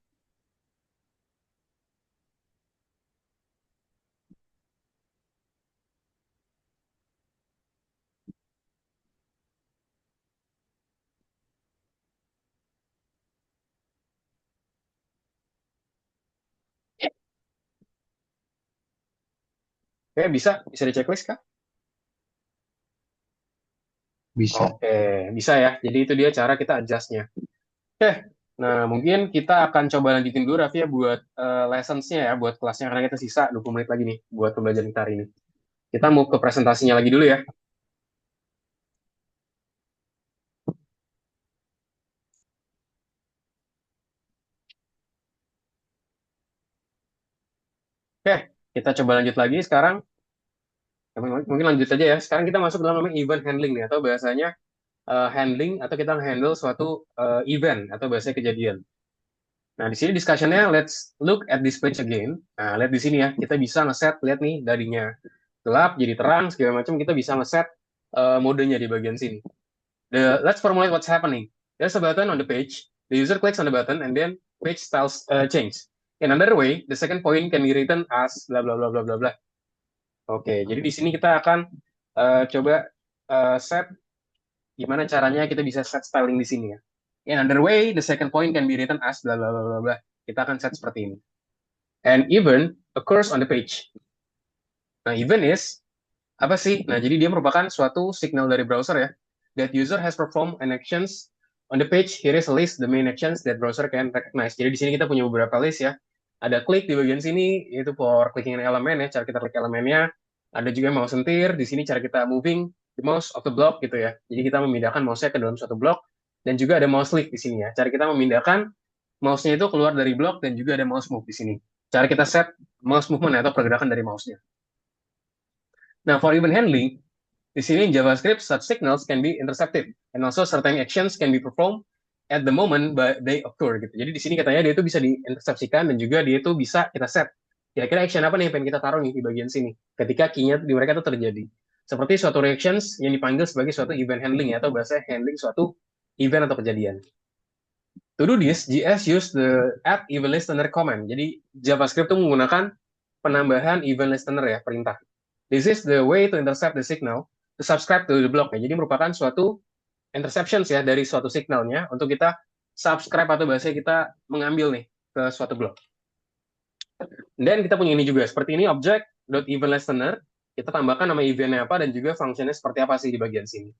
Oke, bisa di checklist kah? Bisa. Oke, bisa ya. Jadi itu dia cara kita adjustnya. Oke, nah mungkin kita akan coba lanjutin dulu Raffi ya buat lessons-nya ya, buat kelasnya karena kita sisa 20 menit lagi nih buat pembelajaran kita hari ini. Kita mau ke presentasinya lagi dulu ya. Oke, kita coba lanjut lagi sekarang. Mungkin lanjut aja ya. Sekarang kita masuk dalam namanya event handling nih, atau bahasanya handling atau kita handle suatu event atau bahasa kejadian. Nah, di sini discussion-nya let's look at this page again. Nah, lihat di sini ya, kita bisa ngeset, lihat nih darinya gelap jadi terang segala macam, kita bisa ngeset modenya di bagian sini. Let's formulate what's happening. There's a button on the page. The user clicks on the button and then page styles change. In another way, the second point can be written as bla bla bla bla bla bla. Oke, jadi di sini kita akan coba set gimana caranya kita bisa set styling di sini ya. In another way, the second point can be written as bla bla bla bla bla. Kita akan set seperti ini. And even occurs on the page. Nah, even is apa sih? Nah, jadi dia merupakan suatu signal dari browser ya. That user has performed an actions on the page. Here is a list the main actions that browser can recognize. Jadi di sini kita punya beberapa list ya. Ada klik di bagian sini, itu for clicking an elemen ya, cara kita klik elemennya. Ada juga mouse sentir, di sini cara kita moving the mouse of the block gitu ya. Jadi kita memindahkan mouse-nya ke dalam suatu blok. Dan juga ada mouse click di sini ya. Cara kita memindahkan mouse-nya itu keluar dari blok dan juga ada mouse move di sini. Cara kita set mouse movement atau pergerakan dari mouse-nya. Nah, for event handling, di sini JavaScript such signals can be intercepted and also certain actions can be performed at the moment they occur gitu. Jadi di sini katanya dia itu bisa diintersepsikan dan juga dia itu bisa kita set. Kira-kira action apa nih yang pengen kita taruh nih di bagian sini ketika key-nya di mereka itu terjadi. Seperti suatu reactions yang dipanggil sebagai suatu event handling atau bahasa handling suatu event atau kejadian. To do this, JS use the add event listener command. Jadi JavaScript itu menggunakan penambahan event listener ya, perintah. This is the way to intercept the signal to subscribe to the block. Jadi merupakan suatu interceptions ya dari suatu signalnya untuk kita subscribe atau bahasa kita mengambil nih ke suatu blok. Dan kita punya ini juga seperti ini object.event listener. Kita tambahkan nama eventnya apa dan juga fungsinya seperti apa sih di bagian sini.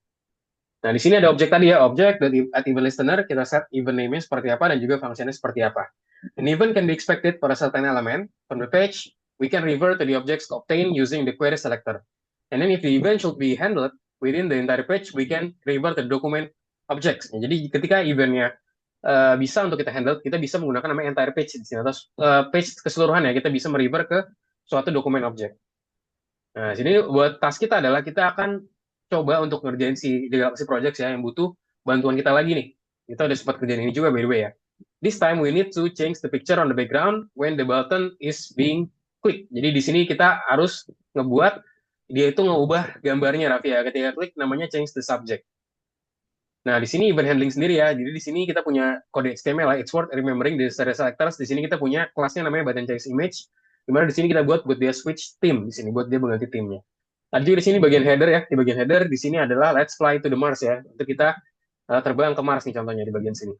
Nah, di sini ada objek tadi ya, object.event listener, kita set event name-nya seperti apa dan juga fungsinya seperti apa. An event can be expected for a certain element from the page. We can revert to the objects obtained using the query selector. And then if the event should be handled within the entire page, we can revert to the document objects. Jadi ketika eventnya bisa untuk kita handle, kita bisa menggunakan nama entire page di sini atau page keseluruhan ya, kita bisa merevert ke suatu dokumen objek. Nah, sini buat task kita adalah kita akan coba untuk ngerjain si Galaxy Project ya yang butuh bantuan kita lagi nih. Kita udah sempat kerjain ini juga by the way ya. This time we need to change the picture on the background when the button is being klik. Jadi di sini kita harus ngebuat dia itu ngubah gambarnya Raffi ya. Ketika klik namanya change the subject. Nah, di sini event handling sendiri ya. Jadi di sini kita punya kode HTML lah. It's worth remembering the selectors. Di sini kita punya kelasnya namanya button change image. Di mana di sini kita buat dia switch theme di sini buat dia mengganti theme-nya. Nah, juga di sini bagian header ya. Di bagian header di sini adalah let's fly to the Mars ya. Untuk kita terbang ke Mars nih contohnya di bagian sini.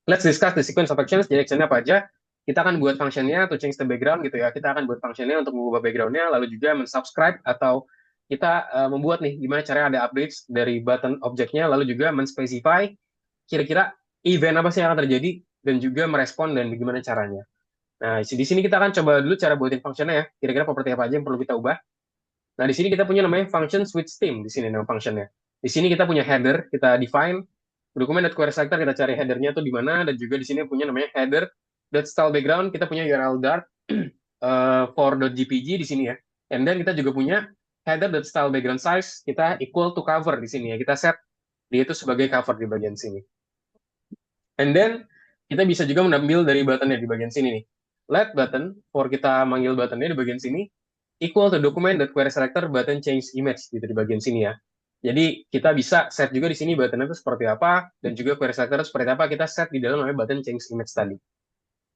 Let's discuss the sequence of actions. Jadi actionnya apa aja? Kita akan buat functionnya to change the background gitu ya. Kita akan buat functionnya untuk mengubah backgroundnya, lalu juga mensubscribe atau kita membuat nih gimana caranya ada updates dari button objeknya, lalu juga menspecify kira-kira event apa sih yang akan terjadi dan juga merespon dan gimana caranya. Nah, di sini kita akan coba dulu cara buatin functionnya ya. Kira-kira properti apa aja yang perlu kita ubah. Nah, di sini kita punya namanya function switch theme di sini nama functionnya. Di sini kita punya header, kita define dokumen.query selector, kita cari headernya tuh di mana, dan juga di sini punya namanya header.style background, kita punya URL Dart for.jpg di sini ya. And then kita juga punya header.style background size, kita equal to cover di sini ya. Kita set dia itu sebagai cover di bagian sini. And then kita bisa juga mengambil dari buttonnya di bagian sini nih. Let button, for kita manggil buttonnya di bagian sini, equal to document.query selector button change image gitu di bagian sini ya. Jadi kita bisa set juga di sini button itu seperti apa dan juga query selector seperti apa kita set di dalam namanya button change image tadi.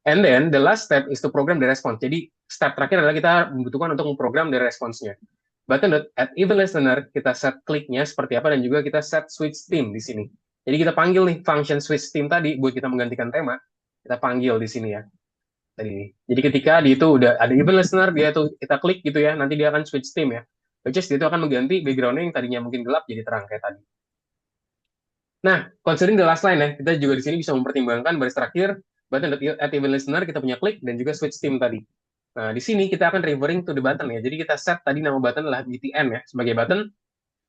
And then the last step is to program the response. Jadi step terakhir adalah kita membutuhkan untuk memprogram the response-nya. Button.add-event listener kita set kliknya seperti apa dan juga kita set switch theme di sini. Jadi kita panggil nih function switch theme tadi buat kita menggantikan tema. Kita panggil di sini ya. Jadi ketika dia itu udah ada event listener, dia tuh kita klik gitu ya, nanti dia akan switch theme ya. Which is dia itu akan mengganti background-nya yang tadinya mungkin gelap jadi terang kayak tadi. Nah, considering the last line ya, kita juga di sini bisa mempertimbangkan baris terakhir, button.add-event listener, kita punya klik dan juga switch theme tadi. Nah, di sini kita akan referring to the button ya. Jadi kita set tadi nama button adalah btn ya, sebagai button,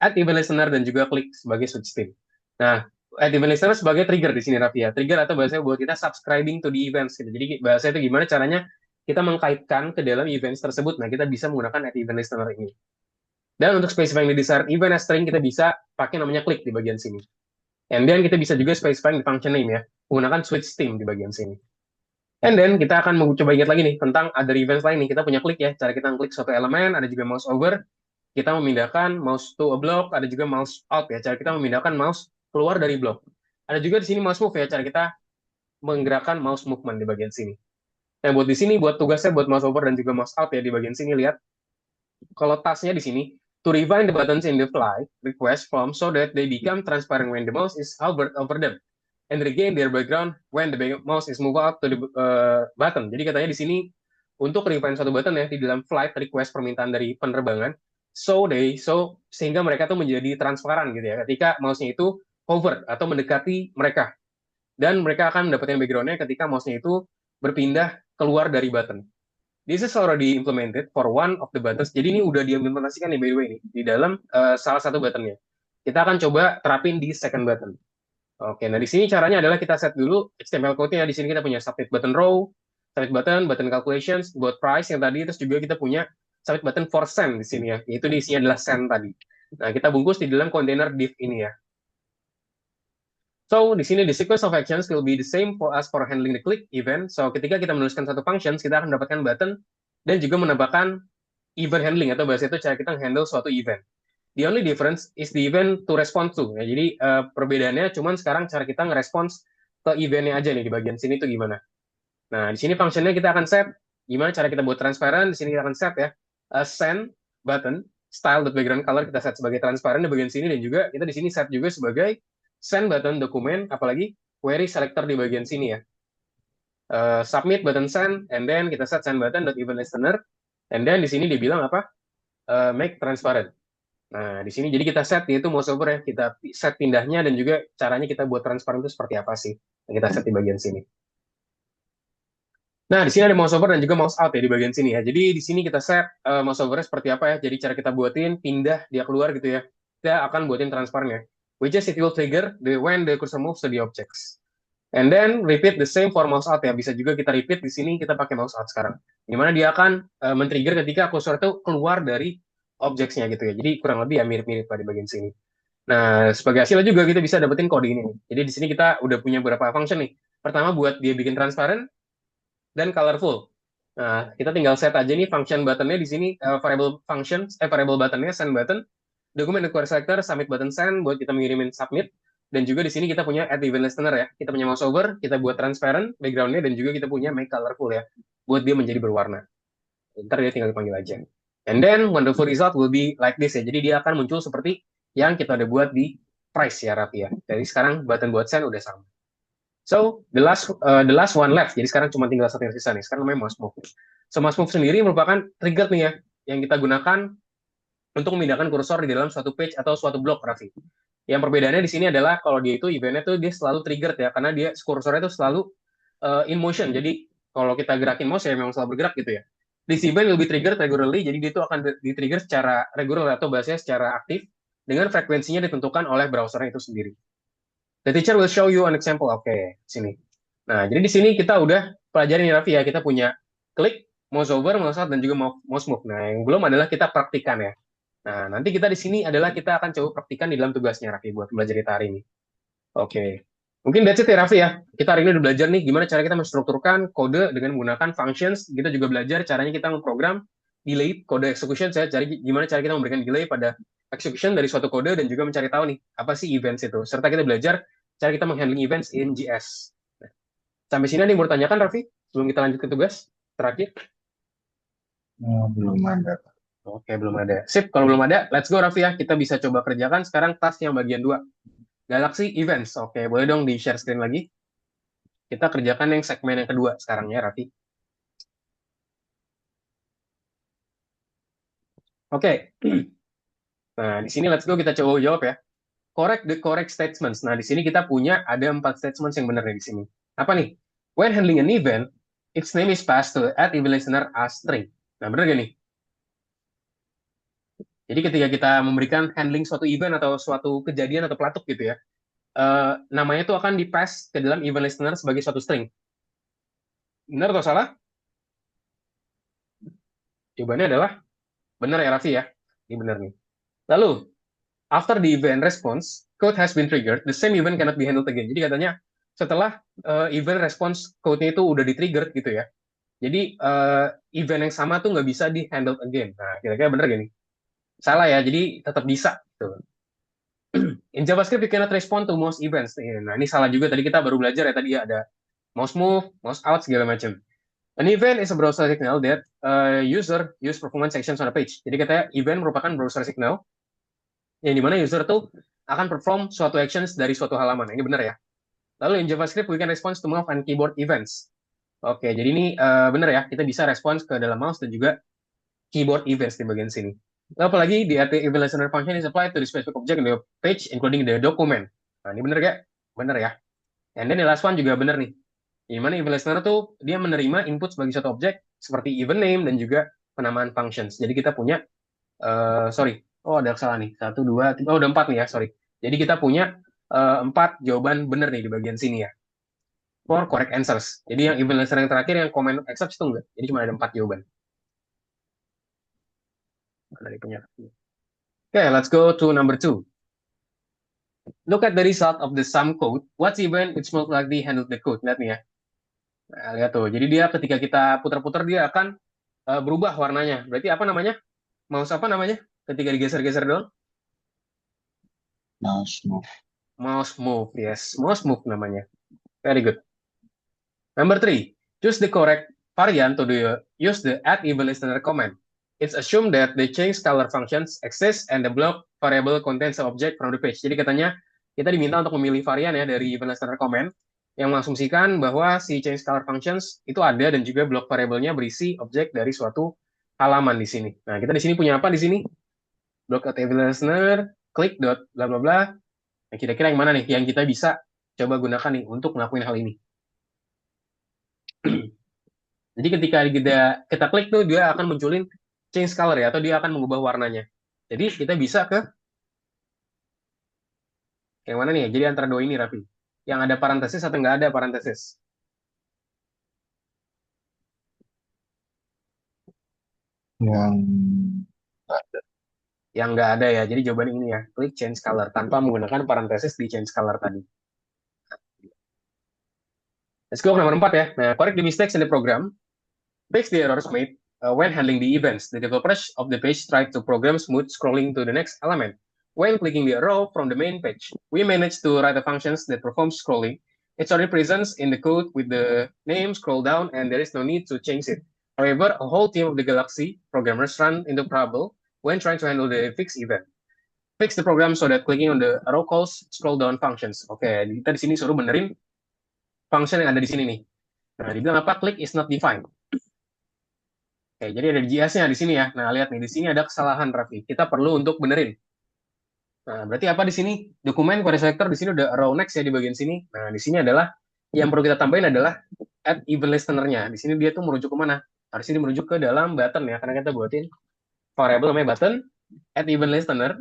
add event listener dan juga klik sebagai switch theme. Nah, add event listener sebagai trigger di sini Raffi ya. Trigger atau bahasa buat kita subscribing to the events gitu. Jadi bahasa itu gimana caranya kita mengkaitkan ke dalam events tersebut. Nah, kita bisa menggunakan add event listener ini. Dan untuk specifying the desired event as string kita bisa pakai namanya klik di bagian sini. And then kita bisa juga specifying the function name ya, menggunakan switch theme di bagian sini. And then kita akan mau coba ingat lagi nih tentang other events lain nih. Kita punya klik ya, cara kita klik suatu elemen, ada juga mouse over, kita memindahkan mouse to a block, ada juga mouse out ya, cara kita memindahkan mouse keluar dari block. Ada juga di sini mouse move ya, cara kita menggerakkan mouse movement di bagian sini. Nah, buat di sini, buat tugasnya buat mouse over dan juga mouse out ya di bagian sini, lihat. Kalau tasknya di sini, to refine the buttons in the fly request form so that they become transparent when the mouse is hovered over them and regain their background when the mouse is moved up to the button. Jadi katanya di sini untuk refine satu button ya di dalam flight request permintaan dari penerbangan, so sehingga mereka tuh menjadi transparan gitu ya. Ketika mouse-nya itu hover atau mendekati mereka dan mereka akan mendapatkan background-nya ketika mouse-nya itu berpindah keluar dari button. This is already implemented for one of the buttons. Jadi ini udah diimplementasikan nih by the way nih di dalam salah satu buttonnya. Kita akan coba terapin di second button. Oke, nah di sini caranya adalah kita set dulu HTML code-nya. Di sini kita punya submit button row, submit button, button calculations, buat price yang tadi, terus juga kita punya submit button for send di sini ya. Itu di sini adalah send tadi. Nah, kita bungkus di dalam container div ini ya. So, di sini the sequence of actions will be the same for us for handling the click event. So, ketika kita menuliskan satu functions, kita akan mendapatkan button dan juga menambahkan event handling atau bahasa itu cara kita handle suatu event. The only difference is the event to respond to. Ya, jadi perbedaannya cuman sekarang cara kita ngerespons ke eventnya aja nih di bagian sini tuh gimana. Nah, di sini functionnya kita akan set gimana cara kita buat transparent. Di sini kita akan set ya send button style background color kita set sebagai transparent di bagian sini dan juga kita di sini set juga sebagai send button dokumen apalagi query selector di bagian sini ya. Submit button send and then kita set send button dot event listener and then di sini dibilang apa? Make transparent. Nah, di sini jadi kita set yaitu mouse over ya, kita set pindahnya dan juga caranya kita buat transparan itu seperti apa sih. Yang kita set di bagian sini. Nah, di sini ada mouse over dan juga mouse out ya di bagian sini ya. Jadi di sini kita set mouse over seperti apa ya. Jadi cara kita buatin pindah dia keluar gitu ya. Kita akan buatin transparan ya. Which is it will trigger when the cursor moves to the objects. And then repeat the same for mouse out ya. Bisa juga kita repeat di sini kita pakai mouse out sekarang. Dimana dia akan men-trigger ketika cursor itu keluar dari objects-nya gitu ya. Jadi kurang lebih ya mirip-mirip di bagian sini. Nah, sebagai hasilnya juga kita bisa dapetin kode ini nih. Jadi di sini kita udah punya beberapa function nih. Pertama buat dia bikin transparent dan colorful. Nah, kita tinggal set aja nih function buttonnya di sini variable function, variable buttonnya send button, dokumen require selector, submit button send buat kita mengirimin submit, dan juga di sini kita punya add event listener ya. Kita punya mouse over, kita buat transparent backgroundnya dan juga kita punya make colorful ya, buat dia menjadi berwarna. Ntar dia tinggal dipanggil aja. And then wonderful result will be like this ya. Jadi dia akan muncul seperti yang kita udah buat di price ya Raffi ya. Jadi sekarang button buat send udah sama. So the last one left. Jadi sekarang cuma tinggal satu yang sisa nih. Sekarang namanya mouse move. So mouse move sendiri merupakan trigger nih ya yang kita gunakan untuk memindahkan kursor di dalam suatu page atau suatu blok, Raffi. Yang perbedaannya di sini adalah kalau dia itu eventnya tuh dia selalu triggered ya karena dia kursornya itu selalu in motion. Jadi kalau kita gerakin mouse ya memang selalu bergerak gitu ya. This event will be triggered regularly. Jadi dia itu akan di-trigger secara regular atau bahasanya secara aktif dengan frekuensinya ditentukan oleh browsernya itu sendiri. The teacher will show you an example. Oke, sini. Nah, jadi di sini kita udah pelajarin Raffi ya. Kita punya klik, mouse over, mouse out, dan juga mouse move. Nah, yang belum adalah kita praktikan ya. Nah, nanti kita di sini adalah kita akan coba praktikan di dalam tugasnya Raffi buat belajar kita hari ini. Oke. Mungkin that's it ya Raffi ya. Kita hari ini udah belajar nih gimana cara kita menstrukturkan kode dengan menggunakan functions. Kita juga belajar caranya kita memprogram delay kode execution. Saya cari gimana cara kita memberikan delay pada execution dari suatu kode dan juga mencari tahu nih apa sih events itu. Serta kita belajar cara kita menghandling events in JS. Nah, sampai sini ada yang mau tanyakan Raffi sebelum kita lanjut ke tugas terakhir? Belum ada. Oke, belum ada. Sip, kalau belum ada, let's go Raffi ya. Kita bisa coba kerjakan sekarang task yang bagian 2. Galaxy Events. Oke, boleh dong di share screen lagi. Kita kerjakan yang segmen yang kedua sekarang ya, Raffi. Oke. Nah, di sini let's go kita coba jawab ya. Correct the correct statements. Nah, di sini kita punya ada 4 statements yang benar nih di sini. Apa nih? When handling an event, its name is passed to add event listener as string. Nah, benar gak nih? Jadi ketika kita memberikan handling suatu event atau suatu kejadian atau pelatuk gitu ya, namanya itu akan di-pass ke dalam event listener sebagai suatu string. Benar atau salah? Jawabannya adalah benar ya Raffi ya. Ini benar nih. Lalu, after the event response, code has been triggered, the same event cannot be handled again. Jadi katanya, setelah event response code-nya itu udah di-trigger gitu ya. Jadi event yang sama tuh nggak bisa di-handle again. Nah, kira-kira bener gini? Salah ya, jadi tetap bisa. Gitu. In JavaScript, you cannot respond to most events. Nah, ini salah juga. Tadi kita baru belajar ya, tadi ya ada mouse move, mouse out, segala macam. An event is a browser signal that user use performance sections on a page. Jadi katanya event merupakan browser signal yang dimana user tuh akan perform suatu actions dari suatu halaman. Ini benar ya. Lalu in JavaScript, we can respond to mouse and keyboard events. Oke, jadi ini benar ya. Kita bisa respons ke dalam mouse dan juga keyboard events di bagian sini. Apalagi the event listener function is applied to the specific object in the page, including the document. Nah, ini benar gak? Benar ya. And then the last one juga benar nih. Di mana event listener tuh dia menerima input sebagai suatu objek seperti event name dan juga penamaan functions. Jadi kita punya, sorry, oh ada salah nih, 1, 2, 3, oh udah 4 nih ya, sorry. Jadi kita punya 4 jawaban benar nih di bagian sini ya. For correct answers. Jadi yang event listener yang terakhir yang comment except itu enggak. Jadi cuma ada 4 jawaban. Dari punya. Okay, let's go to number 2. Look at the result of the sum code. What's event which most likely handle the code? Lihat nih ya. Nah, lihat tuh. Jadi dia ketika kita putar-putar dia akan berubah warnanya. Berarti apa namanya? Mouse apa namanya? Ketika digeser-geser doang? Mouse move. Mouse move. Yes, mouse move namanya. Very good. Number 3. Choose the correct variant to use the add event listener command. It's assumed that the change color functions exist and the block variable contains the object from the page. Jadi katanya kita diminta untuk memilih varian ya dari event listener command yang mengasumsikan bahwa si change color functions itu ada dan juga block variabelnya berisi objek dari suatu halaman di sini. Nah, kita di sini punya apa di sini? Block event listener, click dot bla bla bla. Nah, kira-kira yang mana nih yang kita bisa coba gunakan nih untuk melakukan hal ini? Jadi ketika kita klik tuh dia akan munculin change color ya atau dia akan mengubah warnanya. Jadi kita bisa ke yang mana nih ya? Jadi antara dua ini Raffi. Yang ada parentesis atau nggak ada parentesis? Yang Yang nggak ada ya. Jadi jawaban ini ya. Klik change color tanpa menggunakan parentesis di change color tadi. Let's go ke nomor 4 ya. Nah, correct the mistakes in the program. Fix the errors made when handling the events. The developers of the page tried to program smooth scrolling to the next element. When clicking the arrow from the main page, we managed to write the functions that perform scrolling. It's already present in the code with the name scroll down, and there is no need to change it. However, a whole team of the Galaxy programmers run into trouble when trying to handle the fix event. Fix the program so that clicking on the arrow calls scroll down functions. Oke, kita di sini suruh benerin function yang ada di sini nih. Nah, dibilang apa? Click is not defined. Oke, jadi ada JS-nya di sini ya. Nah, lihat nih, di sini ada kesalahan, Raffi. Kita perlu untuk benerin. Nah, berarti apa di sini? Dokumen query selector di sini udah row next ya di bagian sini. Nah, di sini adalah yang perlu kita tambahin adalah add event listener-nya. Di sini dia tuh merujuk ke mana? Harusnya dia merujuk ke dalam button ya, karena kita buatin variable namanya button, add event listener,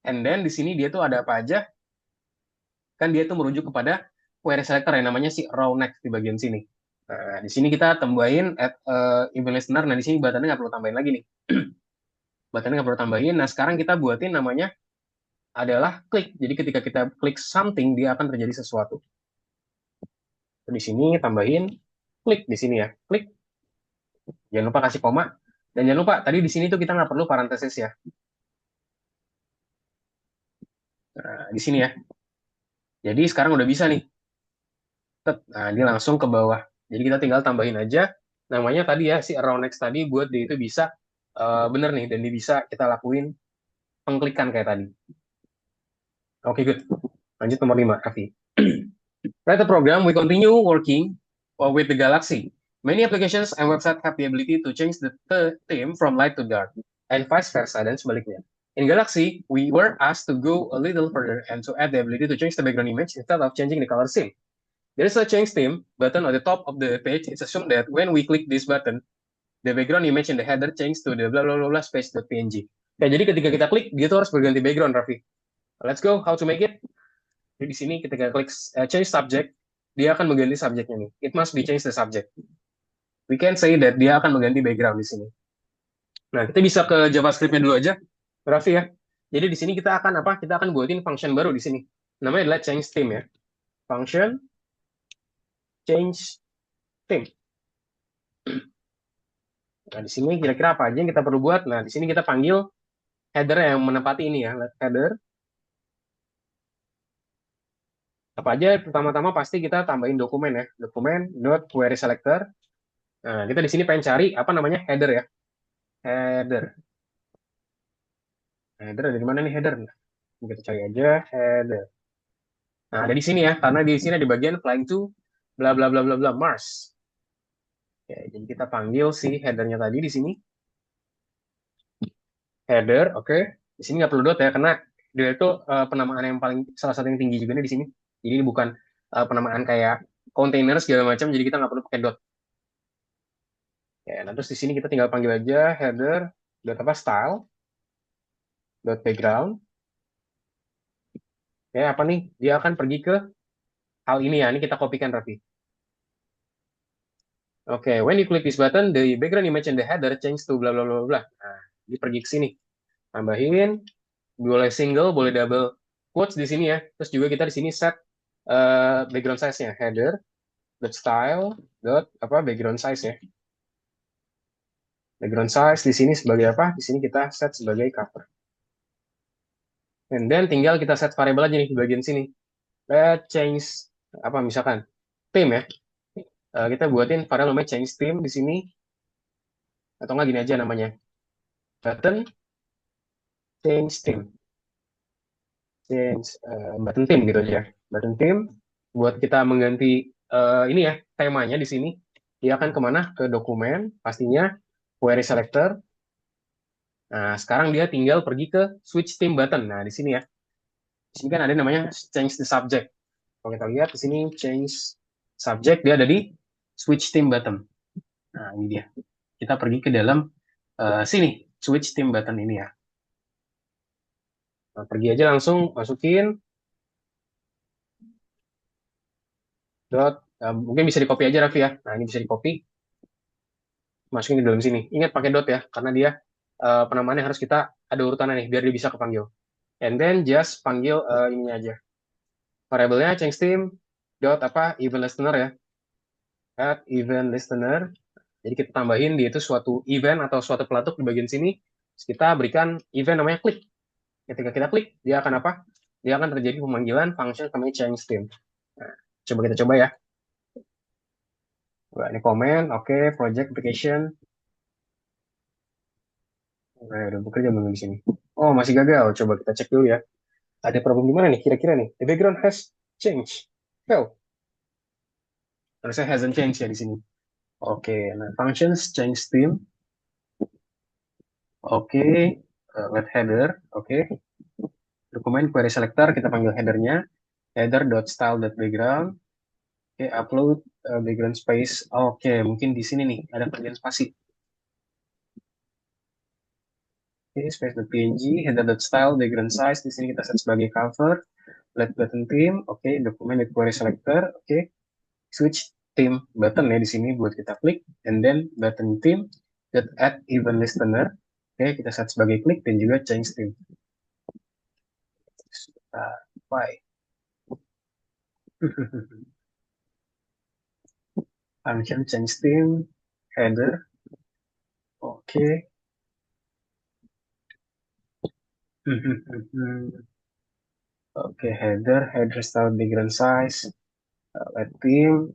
and then di sini dia tuh ada apa aja? Kan dia tuh merujuk kepada query selector yang namanya si row next di bagian sini. Nah, di sini kita tambahin add event listener. Nah, di sini buttonnya nggak perlu tambahin lagi nih. Buttonnya nggak perlu tambahin. Nah, sekarang kita buatin namanya adalah klik. Jadi ketika kita klik something, dia akan terjadi sesuatu. Di sini tambahin klik di sini ya. Klik. Jangan lupa kasih koma. Dan jangan lupa, tadi di sini tuh kita nggak perlu parentesis ya. Nah, di sini ya. Jadi sekarang udah bisa nih. Nah, dia langsung ke bawah. Jadi kita tinggal tambahin aja. Namanya tadi ya, si around next tadi buat dia itu bisa bener nih. Dan dia bisa kita lakuin pengklikan kayak tadi. Oke, good. Lanjut nomor 5, Raffi. Write the program, we continue working with the Galaxy. Many applications and websites have the ability to change the theme from light to dark, and vice versa, dan sebaliknya. In Galaxy, we were asked to go a little further and to add the ability to change the background image instead of changing the color scheme. There is a change theme button on the top of the page. It's assumed that when we click this button, the background image in the header change to the blah blah blah, blah space.png. Ya, jadi ketika kita klik, dia tuh harus berganti background, Raffi. Let's go, how to make it. Jadi di sini ketika klik change subject, dia akan mengganti subjeknya nih. It must be change the subject. We can say that dia akan mengganti background di sini. Nah, kita bisa ke JavaScript-nya dulu aja, Raffi ya. Jadi di sini kita akan apa? Kita akan buatin function baru di sini. Namanya adalah change theme ya. Function change theme. Nah, di sini kira-kira apa aja yang kita perlu buat? Nah, di sini kita panggil header yang menempati ini ya, let header. Apa aja? Pertama-tama pasti kita tambahin dokumen ya, dokumen dot query selector. Nah, kita di sini pengen cari apa namanya header ya, header. Nah, header ada di mana nih header? Nah, kita cari aja header. Nah, ada di sini ya, karena di sini ada bagian flying to bla bla bla bla bla Mars. Ya, jadi kita panggil si headernya tadi di sini header, oke. Di sini nggak perlu dot ya, karena dia itu penamaan yang paling salah satu yang tinggi juga nih di sini. Jadi ini bukan penamaan kayak container segala macam, jadi kita nggak perlu pakai dot. Ya, nah terus di sini kita tinggal panggil aja header dot apa style dot background. Ya apa nih? Dia akan pergi ke hal ini ya. Ini kita kopikan Raffi. Oke, when you click this button, the background image and the header change to bla bla bla bla. Nah, dia pergi ke sini. Tambahin, boleh single, boleh double quotes di sini ya. Terus juga kita di sini set background size-nya, header dot style dot apa background size ya. Background size di sini sebagai apa? Di sini kita set sebagai cover. And then tinggal kita set variable aja nih di bagian sini. Let change apa misalkan theme ya. Kita buatin variable namanya change theme di sini atau nggak gini aja namanya button change theme change button theme gitu aja button theme buat kita mengganti ini ya temanya di sini dia akan kemana ke dokumen pastinya query selector. Nah sekarang dia tinggal pergi ke switch theme button. Nah di sini ya di sini kan ada namanya change the subject. Kalau kita lihat di sini change subject dia ada di switch theme button. Nah ini dia kita pergi ke dalam sini switch theme button ini ya. Nah, pergi aja langsung masukin dot mungkin bisa di copy aja Raffi ya. Nah ini bisa di copy masukin di dalam sini. Ingat pakai dot ya karena dia penamaannya harus kita ada urutannya nih biar dia bisa kepanggil. And then just panggil ininya aja. Variabelnya change theme dot apa event listener ya. Add event listener. Jadi kita tambahin dia itu suatu event atau suatu pelatuk di bagian sini. Terus kita berikan event namanya klik. Ketika kita klik dia akan apa? Dia akan terjadi pemanggilan function namanya change theme. Nah, coba kita coba ya. Wah, ini komen, oke, project application. Nah, udah bekerja belum di sini? Oh, masih gagal. Coba kita cek dulu ya. Ada problem di mana nih? Kira-kira nih. The background has changed. Well, harusnya hasn't changed ya di sini. Oke, nah functions change theme. Oke, let header. Oke, dokumen query selector kita panggil headernya. Header dot style dot background. Oke, upload background space. Oke, mungkin di sini nih ada bagian spasi. Oke, space.png, header.style, background size, di sini kita set sebagai cover, let button theme, oke, dokumen with query selector, oke, switch theme button ya di sini buat kita klik, and then button theme, that add event listener, oke, kita set sebagai klik, dan juga change theme. Why? Function change theme, header, oke, oke, header style, background size, let theme,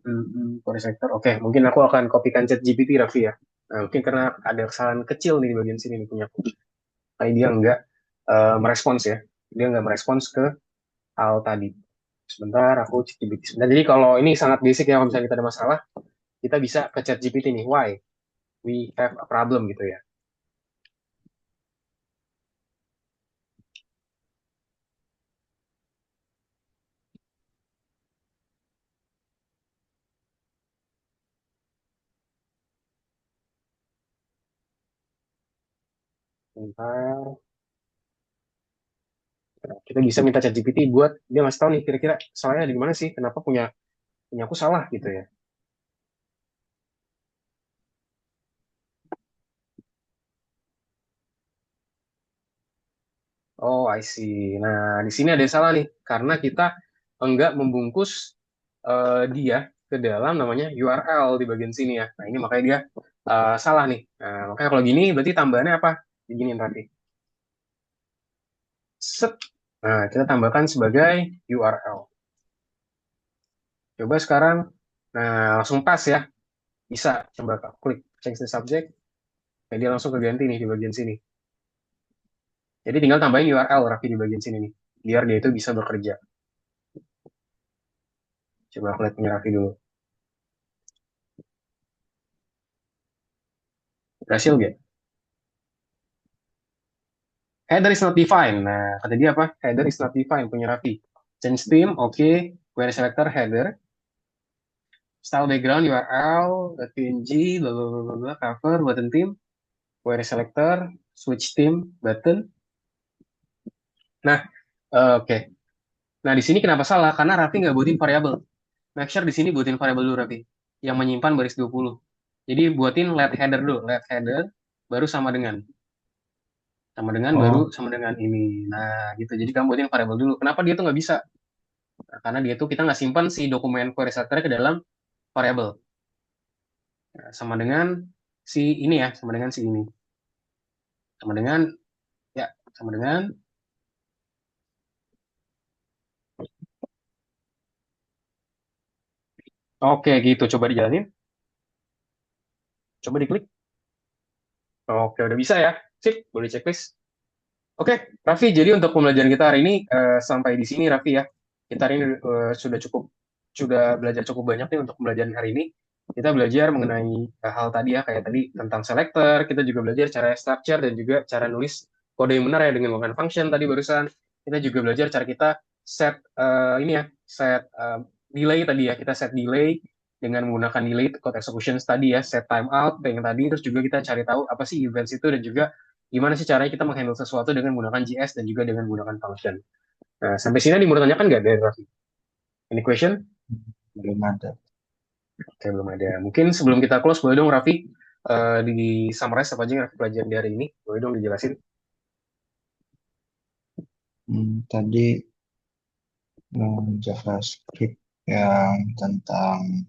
query sector. Oke, mungkin aku akan kopikan chat GPT Raffi ya. Nah, mungkin karena ada kesalahan kecil nih di bagian sini nih punya aku. Tapi dia nggak merespons ya. Dia nggak merespons ke hal tadi. Sebentar, aku chat GPT. Sebentar. Jadi kalau ini sangat basic ya, kalau misalnya kita ada masalah, kita bisa ke chat GPT nih. Why? We have a problem gitu ya. Sebentar. Nah, kita bisa minta chat GPT buat dia ngasih tahu nih kira-kira salahnya di mana sih? Kenapa punya punya aku salah gitu ya. Oh, I see. Nah, di sini ada yang salah nih, karena kita enggak membungkus dia. ke dalam namanya URL di bagian sini ya. Nah, ini makanya dia salah nih. Nah, makanya kalau gini berarti tambahannya apa? Begini nanti. Set. Nah, kita tambahkan sebagai URL. Coba sekarang, nah langsung pas ya. Bisa, coba klik change the subject. Nah, dia langsung keganti nih di bagian sini. Jadi tinggal tambahin URL Raffi di bagian sini nih. Biar dia itu bisa bekerja. Coba aku lihat punya Raffi dulu. Berhasil nggak? Header is not defined. Nah, kata dia apa? Header is not defined punya Raffi. Change theme, oke. Query selector, header. Style background, URL, .png, bla bla bla bla, bla, cover, button theme, query selector, switch theme, button. Nah, oke. Nah, di sini kenapa salah? Karena Raffi nggak buatin variabel. Make sure di sini buatin variabel dulu, Raffi. Yang menyimpan baris 20. Jadi buatin let header dulu. Let header, baru sama dengan baru Oh, sama dengan ini. Nah, gitu. Jadi kamu buatin variabel dulu. Kenapa dia tuh nggak bisa? Nah, karena dia tuh kita nggak simpan si dokumen query selector ke dalam variabel. Nah, sama dengan si ini ya, sama dengan si ini. Sama dengan, ya, sama dengan, oke gitu. Coba dijalanin. Coba diklik. Oke, udah bisa ya. Sip, boleh checklist. Oke, Raffi, jadi untuk pembelajaran kita hari ini sampai di sini, Raffi ya. Kita hari ini sudah belajar cukup banyak nih untuk pembelajaran hari ini. Kita belajar mengenai hal tadi ya, kayak tadi tentang selector, kita juga belajar cara structure dan juga cara nulis kode yang benar ya dengan menggunakan function tadi barusan. Kita juga belajar cara kita set ini ya, set delay tadi ya, kita set delay dengan menggunakan delay code executions tadi ya, set timeout yang tadi, terus juga kita cari tahu apa sih events itu dan juga gimana sih caranya kita menghandle sesuatu dengan menggunakan JS dan juga dengan menggunakan function. Nah, sampai sini ada yang mau ditanyakan nggak dari Raffi? Any question? belum ada. Oke, belum ada. Mungkin sebelum kita close, boleh dong Raffi di summarize apa aja yang Raffi pelajari di hari ini? Boleh dong dijelasin? Tadi JavaScript yang tentang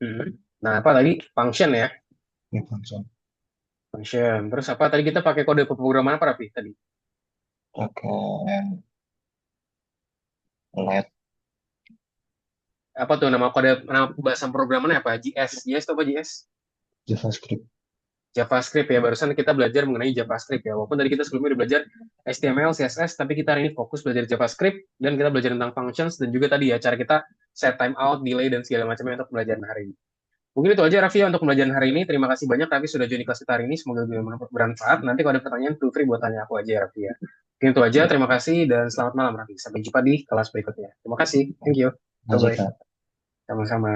Hmm. Nah, apa tadi? Function ya? ya, function Function. Terus apa tadi kita pakai kode pemrograman apa Raffi tadi? pakai let Apa tuh nama kode, nama bahasa pemrogramannya apa? JS. JS atau apa JS? JavaScript. JavaScript ya, barusan kita belajar mengenai JavaScript ya. Walaupun tadi kita sebelumnya udah belajar HTML, CSS, tapi kita hari ini fokus belajar JavaScript dan kita belajar tentang functions dan juga tadi ya cara kita set timeout, delay dan segala macamnya untuk pembelajaran hari ini. Mungkin itu aja Raffi ya untuk pembelajaran hari ini. Terima kasih banyak Raffi sudah join di kelas kita hari ini. Semoga bermanfaat. Nanti kalau ada pertanyaan, feel free buat tanya aku aja ya Raffi ya. Mungkin itu aja. Ya, Terima kasih dan selamat malam Raffi. Sampai jumpa di kelas berikutnya. Terima kasih. Thank you. aja Bye-bye. Kak. Sama-sama.